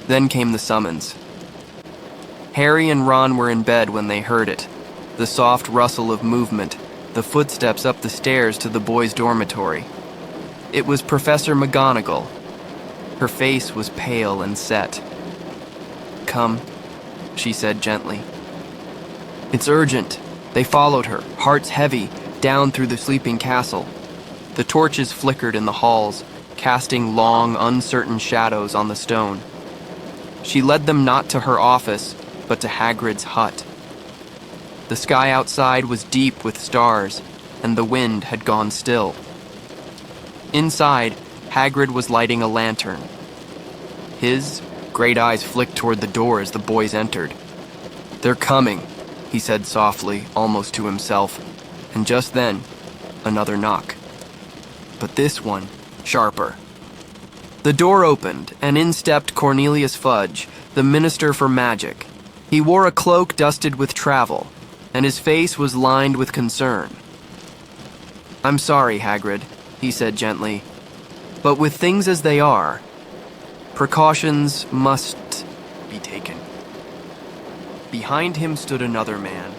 Then came the summons. Harry and Ron were in bed when they heard it. The soft rustle of movement, the footsteps up the stairs to the boys' dormitory. It was Professor McGonagall. Her face was pale and set. "Come," she said gently. "It's urgent." They followed her, hearts heavy, down through the sleeping castle. The torches flickered in the halls, casting long, uncertain shadows on the stone. She led them not to her office, but to Hagrid's hut. The sky outside was deep with stars, and the wind had gone still. Inside, Hagrid was lighting a lantern. His great eyes flicked toward the door as the boys entered. "They're coming," he said softly, almost to himself, and just then, another knock. But this one, sharper. The door opened, and in stepped Cornelius Fudge, the Minister for Magic. He wore a cloak dusted with travel, and his face was lined with concern. "I'm sorry, Hagrid," he said gently, "but with things as they are, precautions must be taken." Behind him stood another man,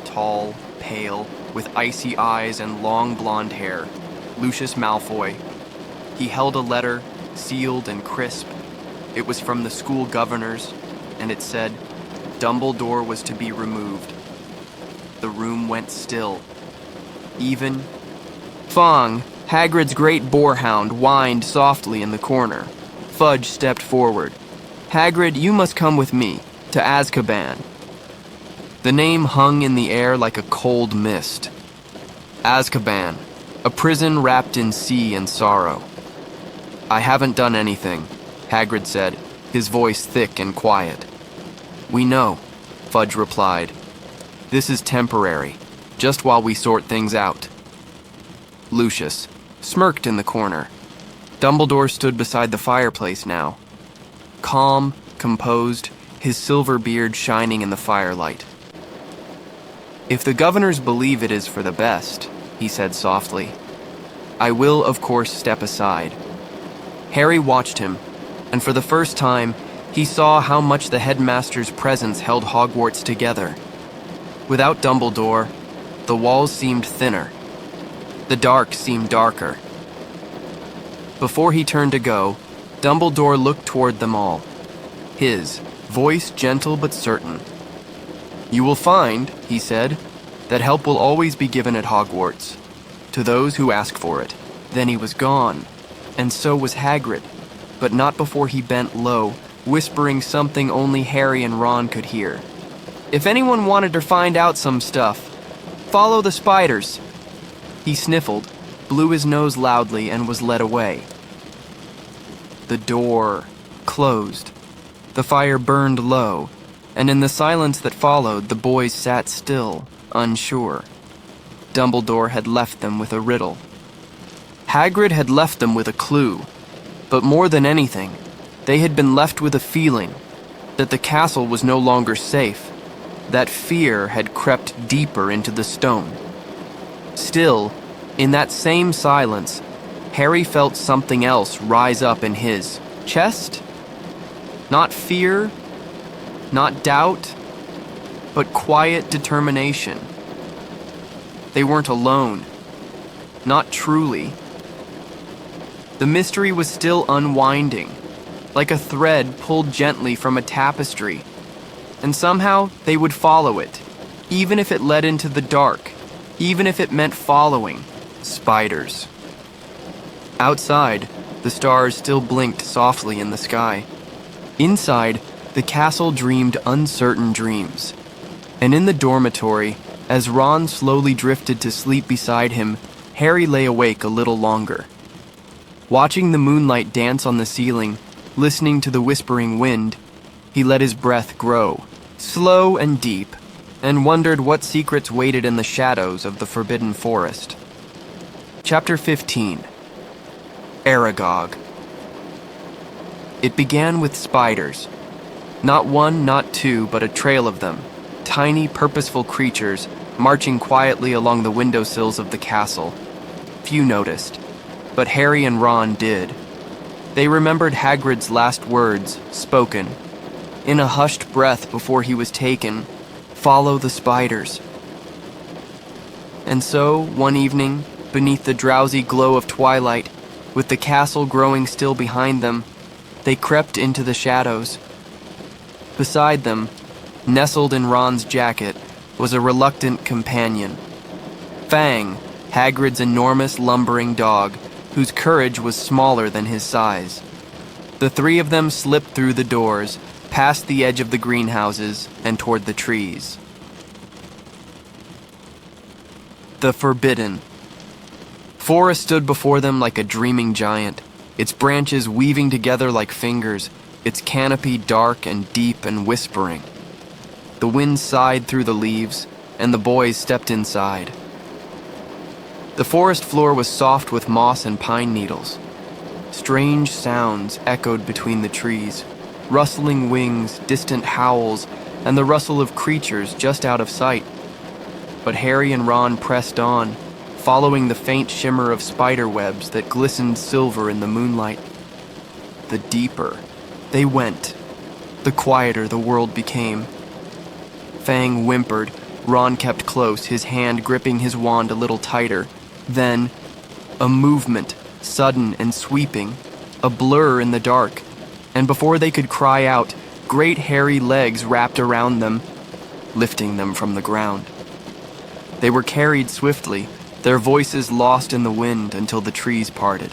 tall, pale, with icy eyes and long blonde hair, Lucius Malfoy. He held a letter, sealed and crisp. It was from the school governors, and it said Dumbledore was to be removed. The room went still. Even Fong, Hagrid's great boarhound, whined softly in the corner. Fudge stepped forward. "Hagrid, you must come with me, to Azkaban." The name hung in the air like a cold mist. Azkaban, a prison wrapped in sea and sorrow. "I haven't done anything," Hagrid said, his voice thick and quiet. "We know," Fudge replied. "This is temporary, just while we sort things out." Lucius smirked in the corner. Dumbledore stood beside the fireplace now. Calm, composed, his silver beard shining in the firelight. "If the governors believe it is for the best," he said softly, "I will, of course, step aside." Harry watched him, and for the first time, he saw how much the headmaster's presence held Hogwarts together. Without Dumbledore, the walls seemed thinner. The dark seemed darker. Before he turned to go, Dumbledore looked toward them all. His voice gentle but certain. "You will find," he said, "that help will always be given at Hogwarts, to those who ask for it." Then he was gone, and so was Hagrid, but not before he bent low, whispering something only Harry and Ron could hear. "If anyone wanted to find out some stuff, follow the spiders." He sniffled, blew his nose loudly, and was led away. The door closed. The fire burned low, and in the silence that followed, the boys sat still, unsure. Dumbledore had left them with a riddle. Hagrid had left them with a clue, but more than anything, they had been left with a feeling that the castle was no longer safe, that fear had crept deeper into the stone. Still, in that same silence, Harry felt something else rise up in his chest. Not fear, not doubt, but quiet determination. They weren't alone. Not truly. The mystery was still unwinding, like a thread pulled gently from a tapestry, and somehow they would follow it, even if it led into the dark, even if it meant following spiders. Outside, the stars still blinked softly in the sky. Inside, the castle dreamed uncertain dreams. And in the dormitory, as Ron slowly drifted to sleep beside him, Harry lay awake a little longer. Watching the moonlight dance on the ceiling, listening to the whispering wind, He let his breath grow, slow and deep, and wondered what secrets waited in the shadows of the forbidden forest. Chapter 15. Aragog. It began with spiders. Not one, not two, but a trail of them, tiny, purposeful creatures marching quietly along the windowsills of the castle. Few noticed, but Harry and Ron did. They remembered Hagrid's last words, spoken, in a hushed breath before he was taken, "Follow the spiders." And so, one evening, beneath the drowsy glow of twilight, with the castle growing still behind them, they crept into the shadows. Beside them, nestled in Ron's jacket, was a reluctant companion. Fang, Hagrid's enormous lumbering dog, whose courage was smaller than his size. The three of them slipped through the doors, past the edge of the greenhouses, and toward the trees. The Forbidden. Forest stood before them like a dreaming giant, its branches weaving together like fingers, its canopy dark and deep and whispering. The wind sighed through the leaves, and the boys stepped inside. The forest floor was soft with moss and pine needles. Strange sounds echoed between the trees, rustling wings, distant howls, and the rustle of creatures just out of sight. But Harry and Ron pressed on, following the faint shimmer of spider webs that glistened silver in the moonlight. The deeper they went, the quieter the world became. Fang whimpered. Ron kept close, his hand gripping his wand a little tighter. Then, a movement, sudden and sweeping, a blur in the dark, and before they could cry out, great hairy legs wrapped around them, lifting them from the ground. They were carried swiftly, their voices lost in the wind until the trees parted.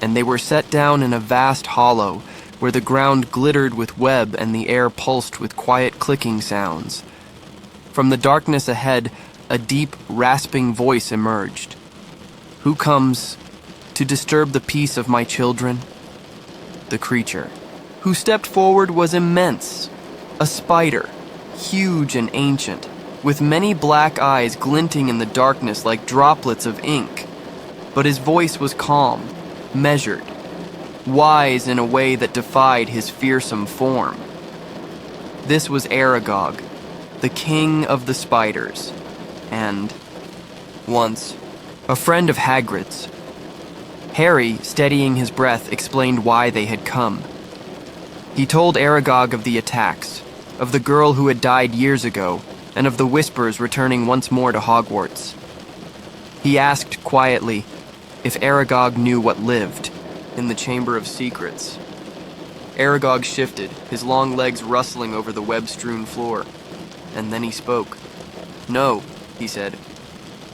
And they were set down in a vast hollow, where the ground glittered with web and the air pulsed with quiet clicking sounds. From the darkness ahead, a deep, rasping voice emerged. "Who comes to disturb the peace of my children?" The creature, who stepped forward, was immense. A spider, huge and ancient, with many black eyes glinting in the darkness like droplets of ink. But his voice was calm, measured, wise in a way that defied his fearsome form. This was Aragog, the king of the spiders, and, once, a friend of Hagrid's. Harry, steadying his breath, explained why they had come. He told Aragog of the attacks, of the girl who had died years ago, and of the whispers returning once more to Hogwarts. He asked quietly if Aragog knew what lived in the Chamber of Secrets. Aragog shifted, his long legs rustling over the web-strewn floor, and then he spoke. "No," he said.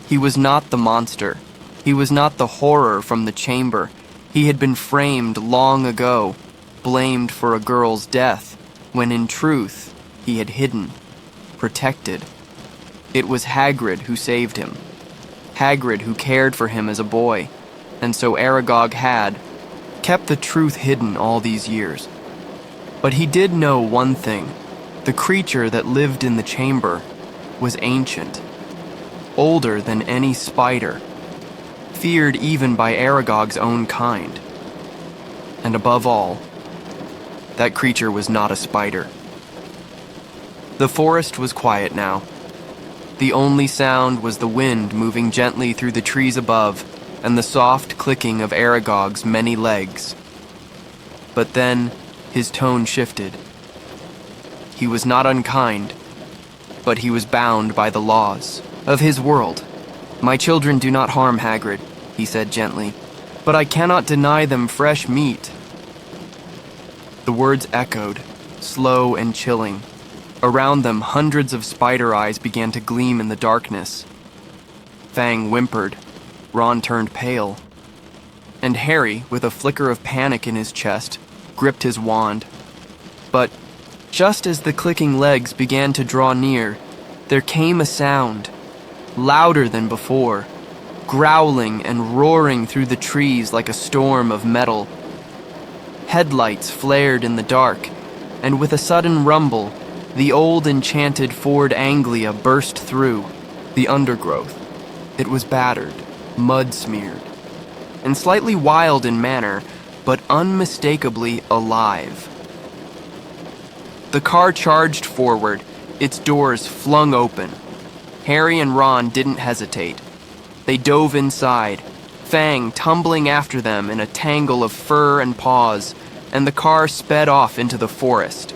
He was not the monster. He was not the horror from the chamber. He had been framed long ago, blamed for a girl's death, when in truth he had hidden, protected. It was Hagrid who saved him. Hagrid who cared for him as a boy, and so Aragog had kept the truth hidden all these years. But he did know one thing. The creature that lived in the chamber was ancient, older than any spider, feared even by Aragog's own kind. And above all, that creature was not a spider. The forest was quiet now. The only sound was the wind moving gently through the trees above and the soft clicking of Aragog's many legs. But then his tone shifted. He was not unkind, but he was bound by the laws of his world. "My children do not harm Hagrid," he said gently, "but I cannot deny them fresh meat." The words echoed, slow and chilling. Around them, hundreds of spider eyes began to gleam in the darkness. Fang whimpered. Ron turned pale. And Harry, with a flicker of panic in his chest, gripped his wand. But just as the clicking legs began to draw near, there came a sound, louder than before, growling and roaring through the trees like a storm of metal. Headlights flared in the dark, and with a sudden rumble, the old enchanted Ford Anglia burst through the undergrowth. It was battered, mud-smeared, and slightly wild in manner, but unmistakably alive. The car charged forward, its doors flung open. Harry and Ron didn't hesitate. They dove inside, Fang tumbling after them in a tangle of fur and paws, and the car sped off into the forest.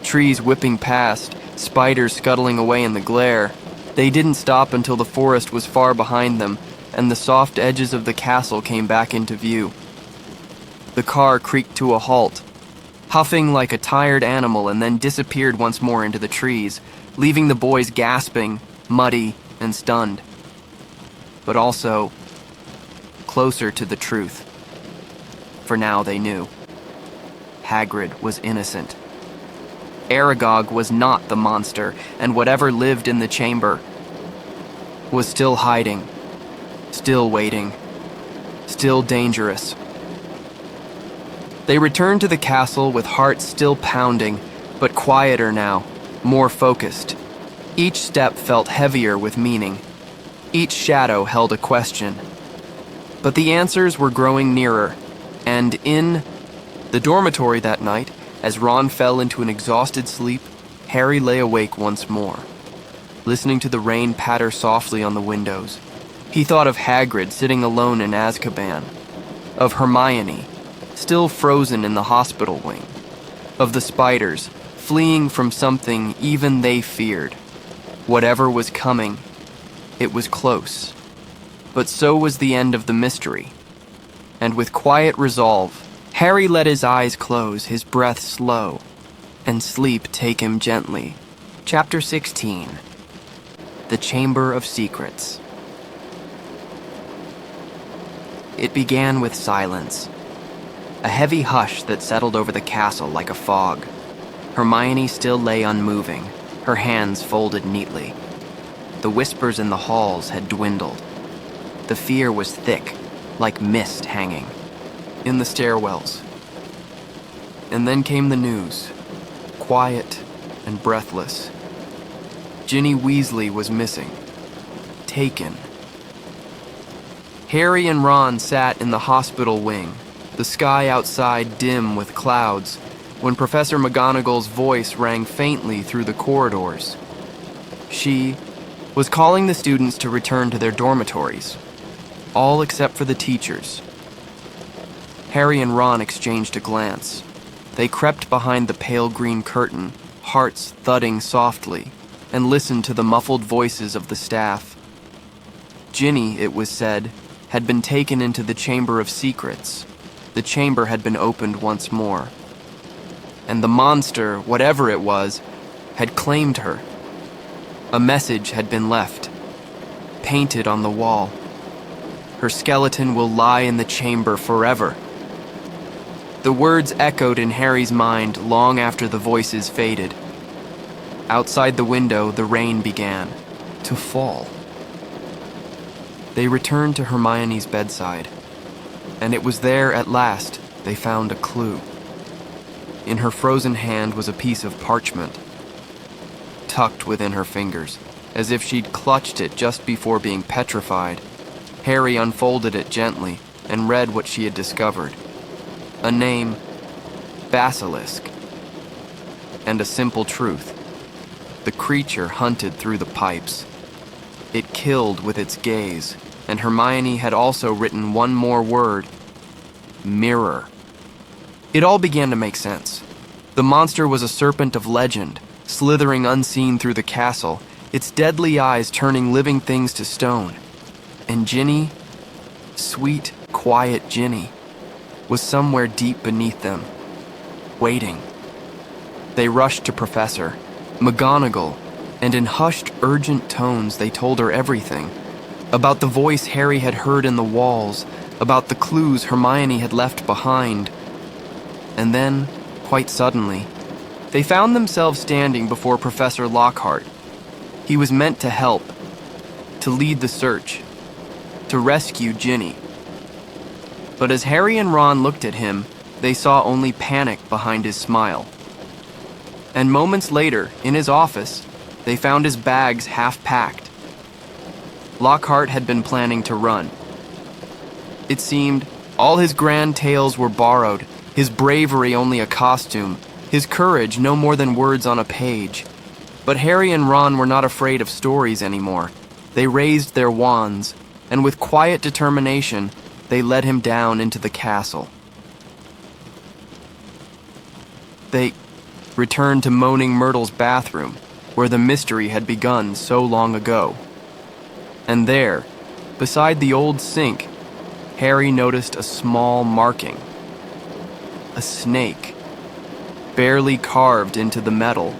Trees whipping past, spiders scuttling away in the glare. They didn't stop until the forest was far behind them, and the soft edges of the castle came back into view. The car creaked to a halt, huffing like a tired animal, and then disappeared once more into the trees, leaving the boys gasping, muddy, and stunned. But also closer to the truth. For now they knew. Hagrid was innocent. Aragog was not the monster, and whatever lived in the chamber was still hiding, still waiting, still dangerous. They returned to the castle with hearts still pounding, but quieter now, more focused. Each step felt heavier with meaning. Each shadow held a question. But the answers were growing nearer, and in the dormitory that night, as Ron fell into an exhausted sleep, Harry lay awake once more, listening to the rain patter softly on the windows. He thought of Hagrid sitting alone in Azkaban, of Hermione, still frozen in the hospital wing, of the spiders fleeing from something even they feared. Whatever was coming, it was close. But so was the end of the mystery. And with quiet resolve, Harry let his eyes close, his breath slow, and sleep take him gently. Chapter 16. The Chamber of Secrets. It began with silence. A heavy hush that settled over the castle like a fog. Hermione still lay unmoving, her hands folded neatly. The whispers in the halls had dwindled. The fear was thick, like mist hanging in the stairwells. And then came the news, quiet and breathless. Ginny Weasley was missing, taken. Harry and Ron sat in the hospital wing, the sky outside dim with clouds, when Professor McGonagall's voice rang faintly through the corridors. She was calling the students to return to their dormitories, all except for the teachers. Harry and Ron exchanged a glance. They crept behind the pale green curtain, hearts thudding softly, and listened to the muffled voices of the staff. Ginny, it was said, had been taken into the Chamber of Secrets. The chamber had been opened once more. And the monster, whatever it was, had claimed her. A message had been left, painted on the wall. Her skeleton will lie in the chamber forever. The words echoed in Harry's mind long after the voices faded. Outside the window, the rain began to fall. They returned to Hermione's bedside, and it was there at last they found a clue. In her frozen hand was a piece of parchment, tucked within her fingers, as if she'd clutched it just before being petrified. Harry unfolded it gently and read what she had discovered. A name, Basilisk, and a simple truth. The creature hunted through the pipes. It killed with its gaze, and Hermione had also written one more word, mirror. It all began to make sense. The monster was a serpent of legend, slithering unseen through the castle, its deadly eyes turning living things to stone. And Ginny, sweet, quiet Ginny, was somewhere deep beneath them, waiting. They rushed to Professor McGonagall, and in hushed, urgent tones they told her everything. About the voice Harry had heard in the walls, about the clues Hermione had left behind. And then, quite suddenly, they found themselves standing before Professor Lockhart. He was meant to help, to lead the search, to rescue Ginny. But as Harry and Ron looked at him, they saw only panic behind his smile. And moments later, in his office, they found his bags half-packed. Lockhart had been planning to run. It seemed all his grand tales were borrowed, his bravery only a costume, his courage no more than words on a page. But Harry and Ron were not afraid of stories anymore. They raised their wands, and with quiet determination, they led him down into the castle. They returned to Moaning Myrtle's bathroom, where the mystery had begun so long ago. And there, beside the old sink, Harry noticed a small marking. A snake, barely carved into the metal.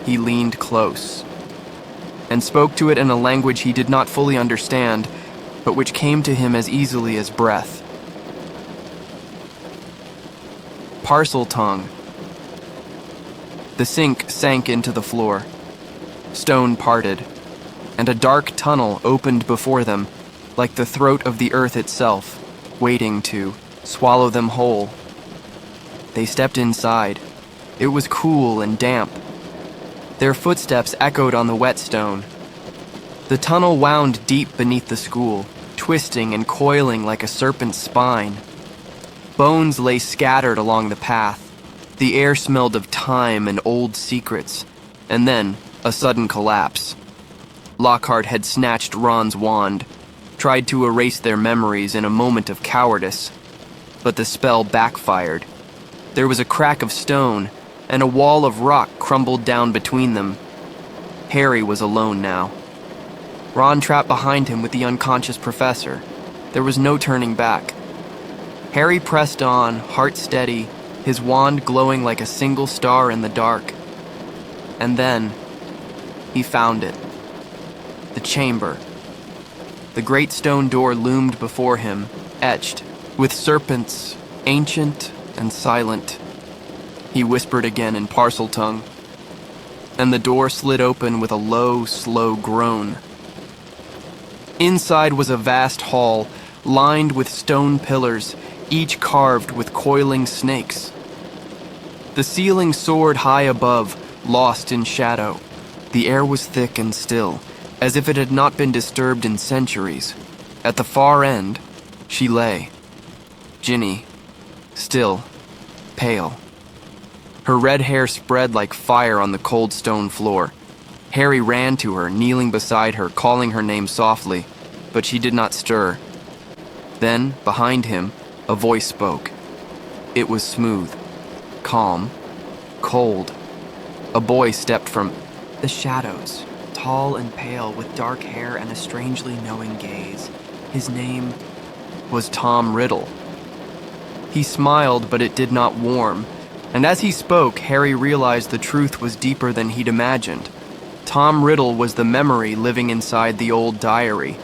He leaned close and spoke to it in a language he did not fully understand, but which came to him as easily as breath. Parcel tongue. The sink sank into the floor. Stone parted, and a dark tunnel opened before them, like the throat of the earth itself, waiting to swallow them whole. They stepped inside. It was cool and damp. Their footsteps echoed on the wet stone. The tunnel wound deep beneath the school, twisting and coiling like a serpent's spine. Bones lay scattered along the path. The air smelled of time and old secrets, and then a sudden collapse. Lockhart had snatched Ron's wand, tried to erase their memories in a moment of cowardice, but the spell backfired. There was a crack of stone, and a wall of rock crumbled down between them. Harry was alone now. Ron trapped behind him with the unconscious professor. There was no turning back. Harry pressed on, heart steady, his wand glowing like a single star in the dark. And then, he found it. The chamber. The great stone door loomed before him, etched, with serpents, ancient and silent. He whispered again in parcel tongue, and the door slid open with a low, slow groan. Inside was a vast hall, lined with stone pillars, each carved with coiling snakes. The ceiling soared high above, lost in shadow. The air was thick and still, as if it had not been disturbed in centuries. At the far end, she lay. Ginny, still, pale. Her red hair spread like fire on the cold stone floor. Harry ran to her, kneeling beside her, calling her name softly, but she did not stir. Then, behind him, a voice spoke. It was smooth, calm, cold. A boy stepped from the shadows, tall and pale, with dark hair and a strangely knowing gaze. His name was Tom Riddle. He smiled, but it did not warm. And as he spoke, Harry realized the truth was deeper than he'd imagined. Tom Riddle was the memory living inside the old diary,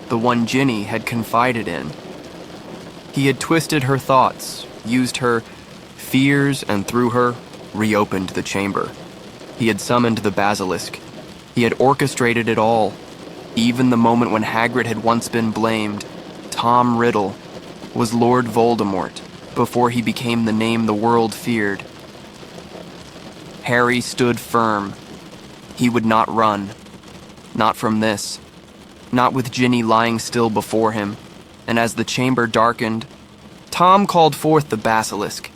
the one Ginny had confided in. He had twisted her thoughts, used her fears, and through her, reopened the chamber. He had summoned the basilisk. He had orchestrated it all. Even the moment when Hagrid had once been blamed, Tom Riddle was Lord Voldemort, before he became the name the world feared. Harry stood firm. He would not run. Not from this. Not with Ginny lying still before him. And as the chamber darkened, Tom called forth the basilisk.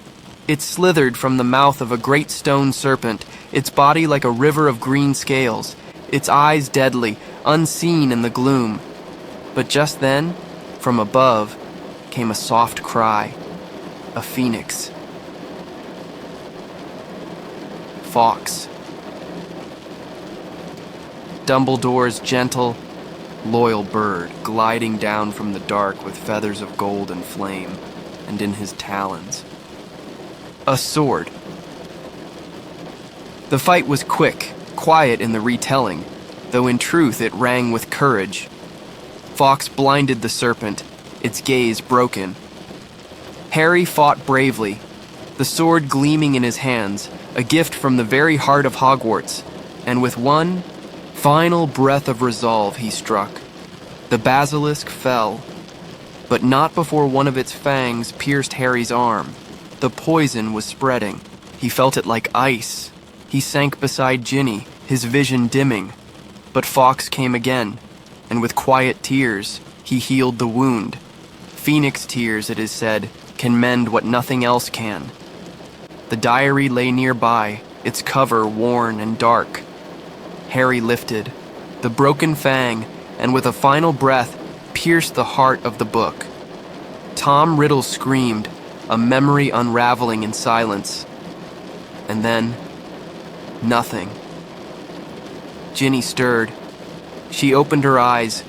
It slithered from the mouth of a great stone serpent, its body like a river of green scales, its eyes deadly, unseen in the gloom. But just then, from above, came a soft cry. A phoenix. Fawkes. Dumbledore's gentle, loyal bird, gliding down from the dark with feathers of gold and flame, and in his talons, a sword. The fight was quick, quiet in the retelling, though in truth it rang with courage. Fawkes blinded the serpent, its gaze broken. Harry fought bravely, the sword gleaming in his hands, a gift from the very heart of Hogwarts, and with one final breath of resolve he struck. The basilisk fell, but not before one of its fangs pierced Harry's arm. The poison was spreading. He felt it like ice. He sank beside Ginny, his vision dimming. But Fawkes came again, and with quiet tears, he healed the wound. Phoenix tears, it is said, can mend what nothing else can. The diary lay nearby, its cover worn and dark. Harry lifted the broken fang, and with a final breath, pierced the heart of the book. Tom Riddle screamed, a memory unraveling in silence. And then, nothing. Ginny stirred. She opened her eyes,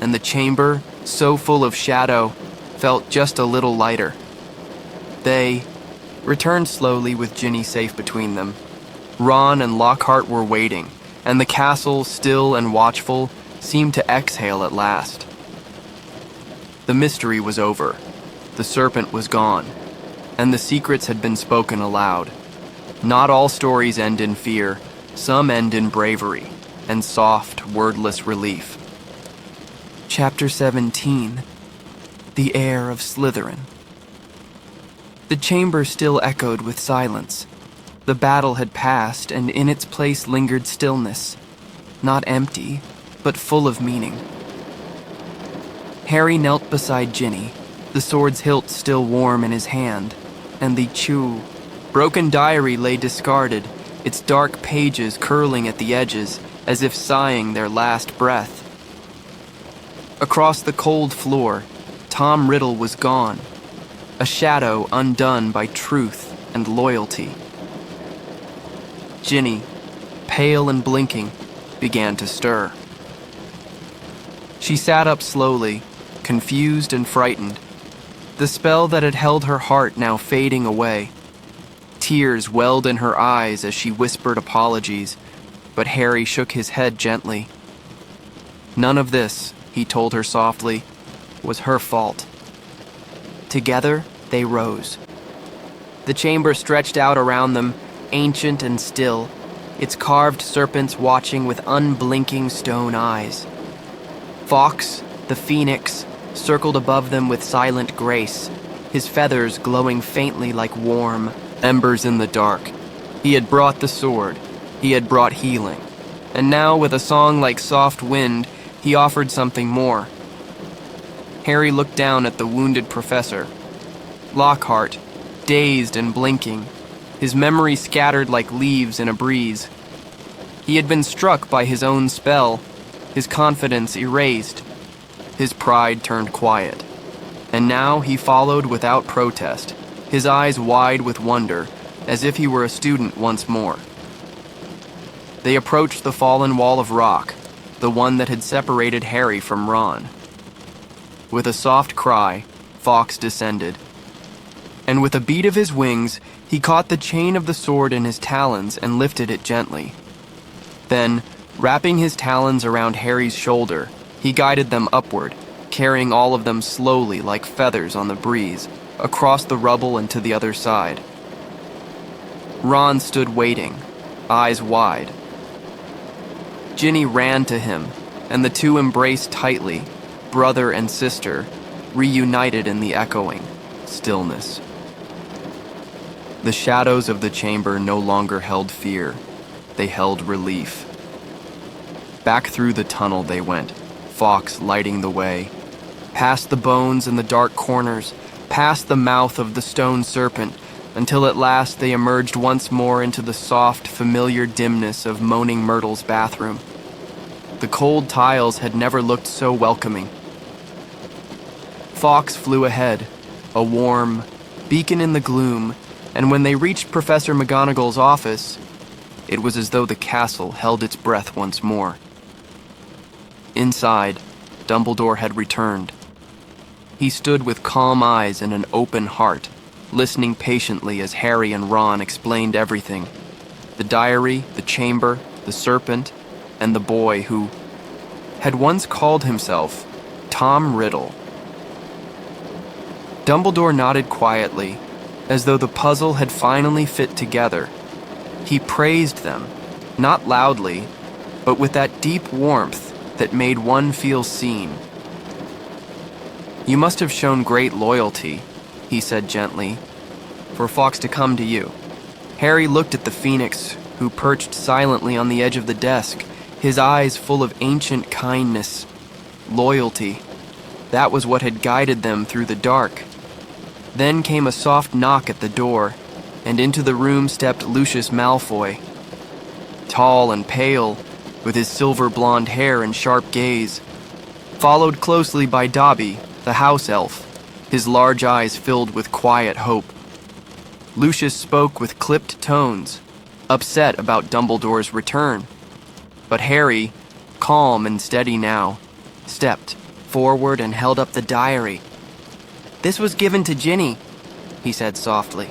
and the chamber, so full of shadow, felt just a little lighter. They returned slowly with Ginny safe between them. Ron and Lockhart were waiting, and the castle, still and watchful, seemed to exhale at last. The mystery was over. The serpent was gone, and the secrets had been spoken aloud. Not all stories end in fear. Some end in bravery and soft, wordless relief. Chapter 17. The Heir of Slytherin. The chamber still echoed with silence. The battle had passed, and in its place lingered stillness, not empty, but full of meaning. Harry knelt beside Ginny, the sword's hilt still warm in his hand, and the broken diary lay discarded, its dark pages curling at the edges as if sighing their last breath. Across the cold floor, Tom Riddle was gone, a shadow undone by truth and loyalty. Ginny, pale and blinking, began to stir. She sat up slowly, confused and frightened, the spell that had held her heart now fading away. Tears welled in her eyes as she whispered apologies, but Harry shook his head gently. None of this, he told her softly, was her fault. Together, they rose. The chamber stretched out around them, ancient and still, its carved serpents watching with unblinking stone eyes. Fawkes, the phoenix, circled above them with silent grace, his feathers glowing faintly like warm embers in the dark. He had brought the sword. He had brought healing. And now, with a song like soft wind, he offered something more. Harry looked down at the wounded professor. Lockhart, dazed and blinking, his memory scattered like leaves in a breeze. He had been struck by his own spell, his confidence erased, his pride turned quiet. And now he followed without protest, his eyes wide with wonder, as if he were a student once more. They approached the fallen wall of rock, the one that had separated Harry from Ron. With a soft cry, Fawkes descended. And with a beat of his wings, he caught the chain of the sword in his talons and lifted it gently. Then, wrapping his talons around Harry's shoulder, he guided them upward, carrying all of them slowly like feathers on the breeze, across the rubble and to the other side. Ron stood waiting, eyes wide. Ginny ran to him, and the two embraced tightly, brother and sister, reunited in the echoing stillness. The shadows of the chamber no longer held fear. They held relief. Back through the tunnel they went, Fawkes lighting the way, past the bones in the dark corners, past the mouth of the stone serpent, until at last they emerged once more into the soft, familiar dimness of Moaning Myrtle's bathroom. The cold tiles had never looked so welcoming. Fawkes flew ahead, a warm beacon in the gloom, and when they reached Professor McGonagall's office, it was as though the castle held its breath once more. Inside, Dumbledore had returned. He stood with calm eyes and an open heart, listening patiently as Harry and Ron explained everything. The diary, the chamber, the serpent, and the boy who had once called himself Tom Riddle. Dumbledore nodded quietly, as though the puzzle had finally fit together. He praised them, not loudly, but with that deep warmth that made one feel seen. "You must have shown great loyalty," he said gently, "for Fawkes to come to you." Harry looked at the phoenix, who perched silently on the edge of the desk, his eyes full of ancient kindness. Loyalty. That was what had guided them through the dark. Then came a soft knock at the door, and into the room stepped Lucius Malfoy. Tall and pale, with his silver blonde hair and sharp gaze, followed closely by Dobby, the house elf, his large eyes filled with quiet hope. Lucius spoke with clipped tones, upset about Dumbledore's return. But Harry, calm and steady now, stepped forward and held up the diary. "This was given to Ginny," he said softly.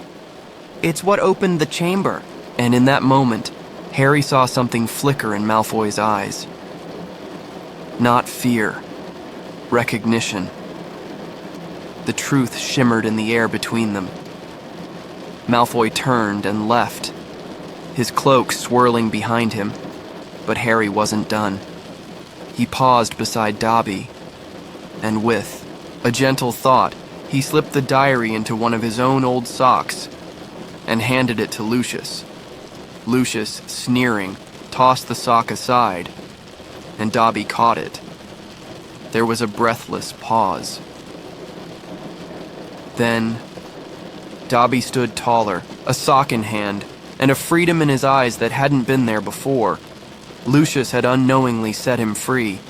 "It's what opened the chamber." And in that moment, Harry saw something flicker in Malfoy's eyes. Not fear. Recognition. The truth shimmered in the air between them. Malfoy turned and left, his cloak swirling behind him, but Harry wasn't done. He paused beside Dobby, and with a gentle thought, he slipped the diary into one of his own old socks and handed it to Lucius. Lucius, sneering, tossed the sock aside, and Dobby caught it. There was a breathless pause. Then, Dobby stood taller, a sock in hand, and a freedom in his eyes that hadn't been there before. Lucius had unknowingly set him free,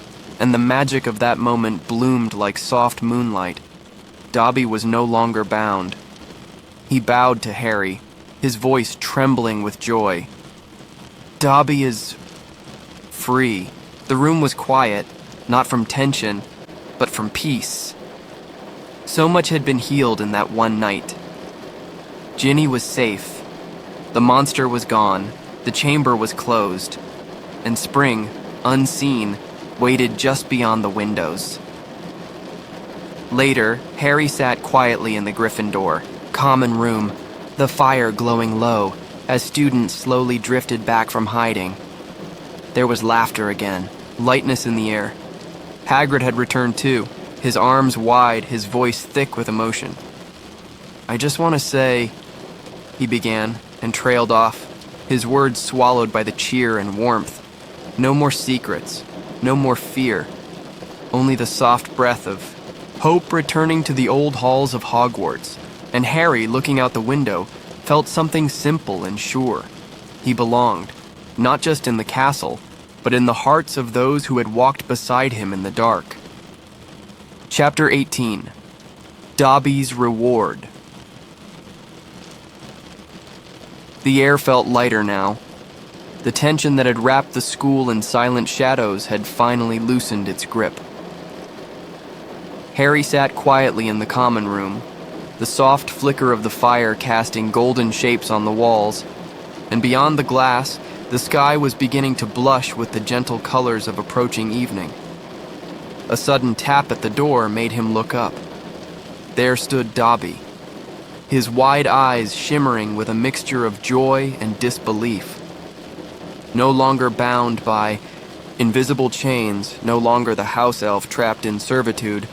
and the magic of that moment bloomed like soft moonlight. Dobby was no longer bound. He bowed to Harry, his voice trembling with joy. "Dobby is free." The room was quiet, not from tension, but from peace. So much had been healed in that one night. Ginny was safe. The monster was gone. The chamber was closed. And spring, unseen, waited just beyond the windows. Later, Harry sat quietly in the Gryffindor common room, the fire glowing low as students slowly drifted back from hiding. There was laughter again, lightness in the air. Hagrid had returned too, his arms wide, his voice thick with emotion. "I just want to say," he began, and trailed off, his words swallowed by the cheer and warmth. No more secrets, no more fear, only the soft breath of hope returning to the old halls of Hogwarts. And Harry, looking out the window, felt something simple and sure. He belonged, not just in the castle, but in the hearts of those who had walked beside him in the dark. Chapter 18. Dobby's Reward. The air felt lighter now. The tension that had wrapped the school in silent shadows had finally loosened its grip. Harry sat quietly in the common room, the soft flicker of the fire casting golden shapes on the walls, and beyond the glass, the sky was beginning to blush with the gentle colors of approaching evening. A sudden tap at the door made him look up. There stood Dobby, his wide eyes shimmering with a mixture of joy and disbelief. No longer bound by invisible chains, no longer the house elf trapped in servitude,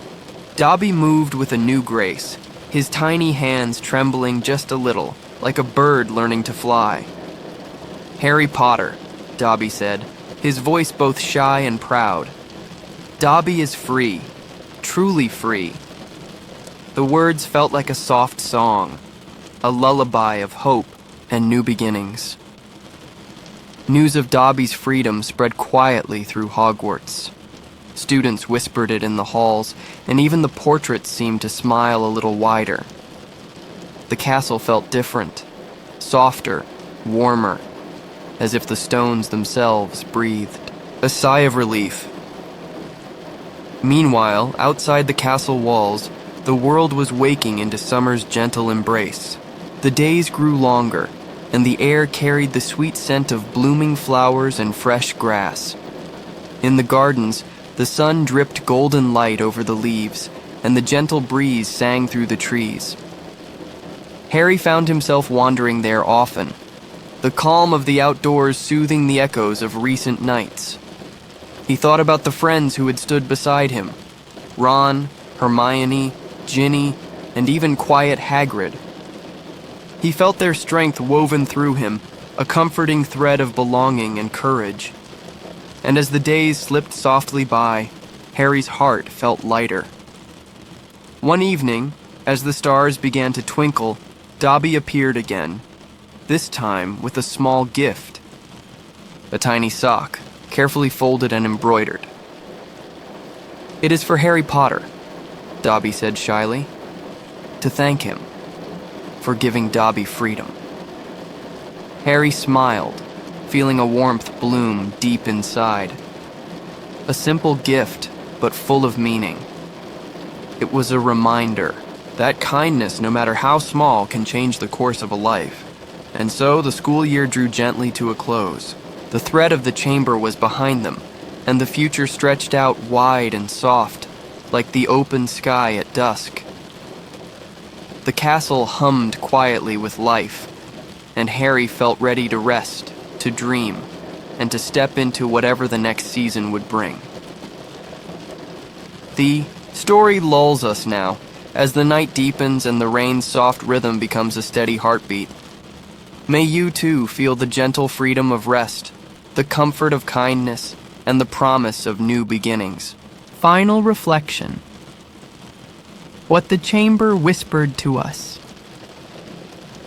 Dobby moved with a new grace, his tiny hands trembling just a little, like a bird learning to fly. "Harry Potter," Dobby said, his voice both shy and proud. "Dobby is free, truly free." The words felt like a soft song, a lullaby of hope and new beginnings. News of Dobby's freedom spread quietly through Hogwarts. Students whispered it in the halls, and even the portraits seemed to smile a little wider. The castle felt different, softer, warmer, as if the stones themselves breathed. A sigh of relief. Meanwhile, outside the castle walls, the world was waking into summer's gentle embrace. The days grew longer, and the air carried the sweet scent of blooming flowers and fresh grass. In the gardens, the sun dripped golden light over the leaves, and the gentle breeze sang through the trees. Harry found himself wandering there often, the calm of the outdoors soothing the echoes of recent nights. He thought about the friends who had stood beside him: Ron, Hermione, Ginny, and even quiet Hagrid. He felt their strength woven through him, a comforting thread of belonging and courage. And as the days slipped softly by, Harry's heart felt lighter. One evening, as the stars began to twinkle, Dobby appeared again, this time with a small gift. A tiny sock, carefully folded and embroidered. "It is for Harry Potter," Dobby said shyly, to thank him for giving Dobby freedom. Harry smiled, feeling a warmth bloom deep inside. A simple gift, but full of meaning. It was a reminder that kindness, no matter how small, can change the course of a life. And so the school year drew gently to a close. The thread of the chamber was behind them, and the future stretched out wide and soft, like the open sky at dusk. The castle hummed quietly with life, and Harry felt ready to rest, to dream, and to step into whatever the next season would bring. The story lulls us now, as the night deepens and the rain's soft rhythm becomes a steady heartbeat. May you too feel the gentle freedom of rest, the comfort of kindness, and the promise of new beginnings. Final reflection. What the chamber whispered to us.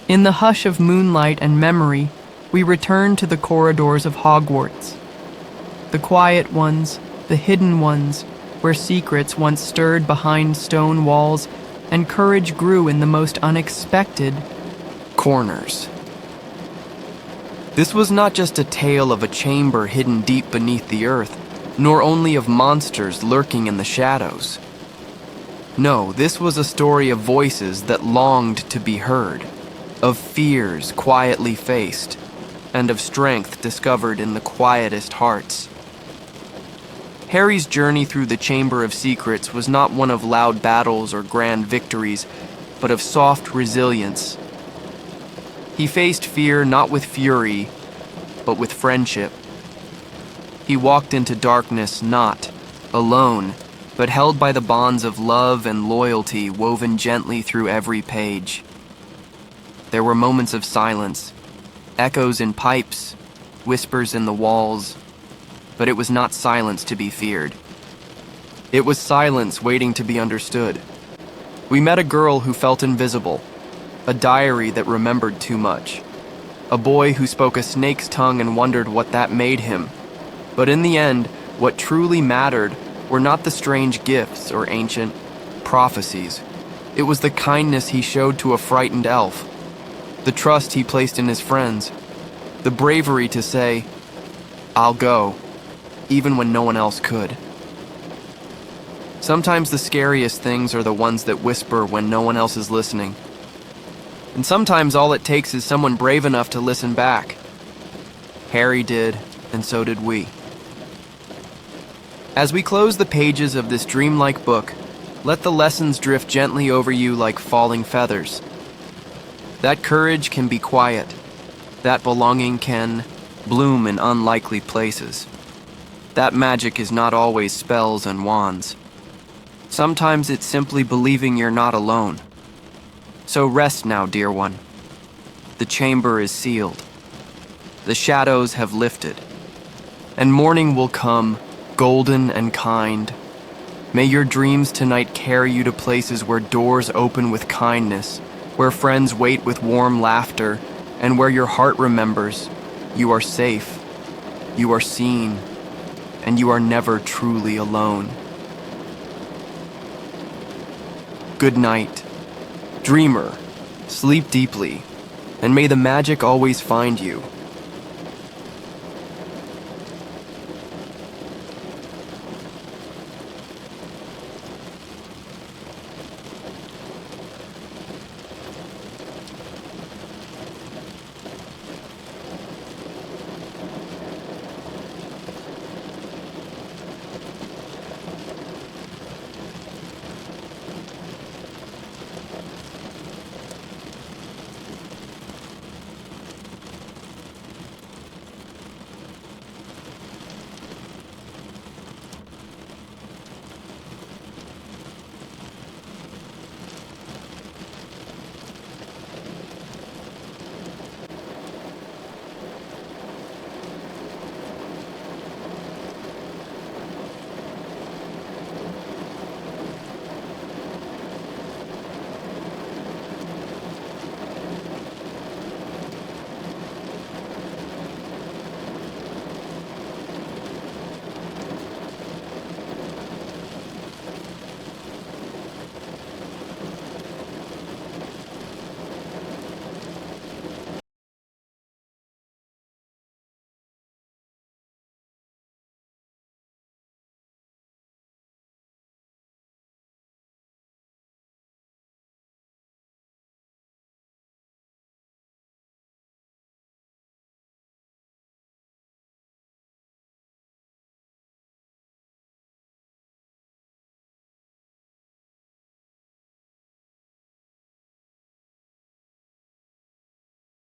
In the hush of moonlight and memory, we return to the corridors of Hogwarts. The quiet ones, the hidden ones, where secrets once stirred behind stone walls and courage grew in the most unexpected corners. This was not just a tale of a chamber hidden deep beneath the earth, nor only of monsters lurking in the shadows. No, this was a story of voices that longed to be heard, of fears quietly faced, and of strength discovered in the quietest hearts. Harry's journey through the Chamber of Secrets was not one of loud battles or grand victories, but of soft resilience. He faced fear not with fury, but with friendship. He walked into darkness not alone, but held by the bonds of love and loyalty woven gently through every page. There were moments of silence, echoes in pipes, whispers in the walls, but it was not silence to be feared. It was silence waiting to be understood. We met a girl who felt invisible, a diary that remembered too much, a boy who spoke a snake's tongue and wondered what that made him. But in the end, what truly mattered were not the strange gifts or ancient prophecies. It was the kindness he showed to a frightened elf, the trust he placed in his friends, the bravery to say, "I'll go," even when no one else could. Sometimes the scariest things are the ones that whisper when no one else is listening. And sometimes all it takes is someone brave enough to listen back. Harry did, and so did we. As we close the pages of this dreamlike book, let the lessons drift gently over you like falling feathers. That courage can be quiet. That belonging can bloom in unlikely places. That magic is not always spells and wands. Sometimes it's simply believing you're not alone. So rest now, dear one. The chamber is sealed. The shadows have lifted. And morning will come, golden and kind. May your dreams tonight carry you to places where doors open with kindness, where friends wait with warm laughter, and where your heart remembers you are safe, you are seen, and you are never truly alone. Good night. Dreamer, sleep deeply, and may the magic always find you.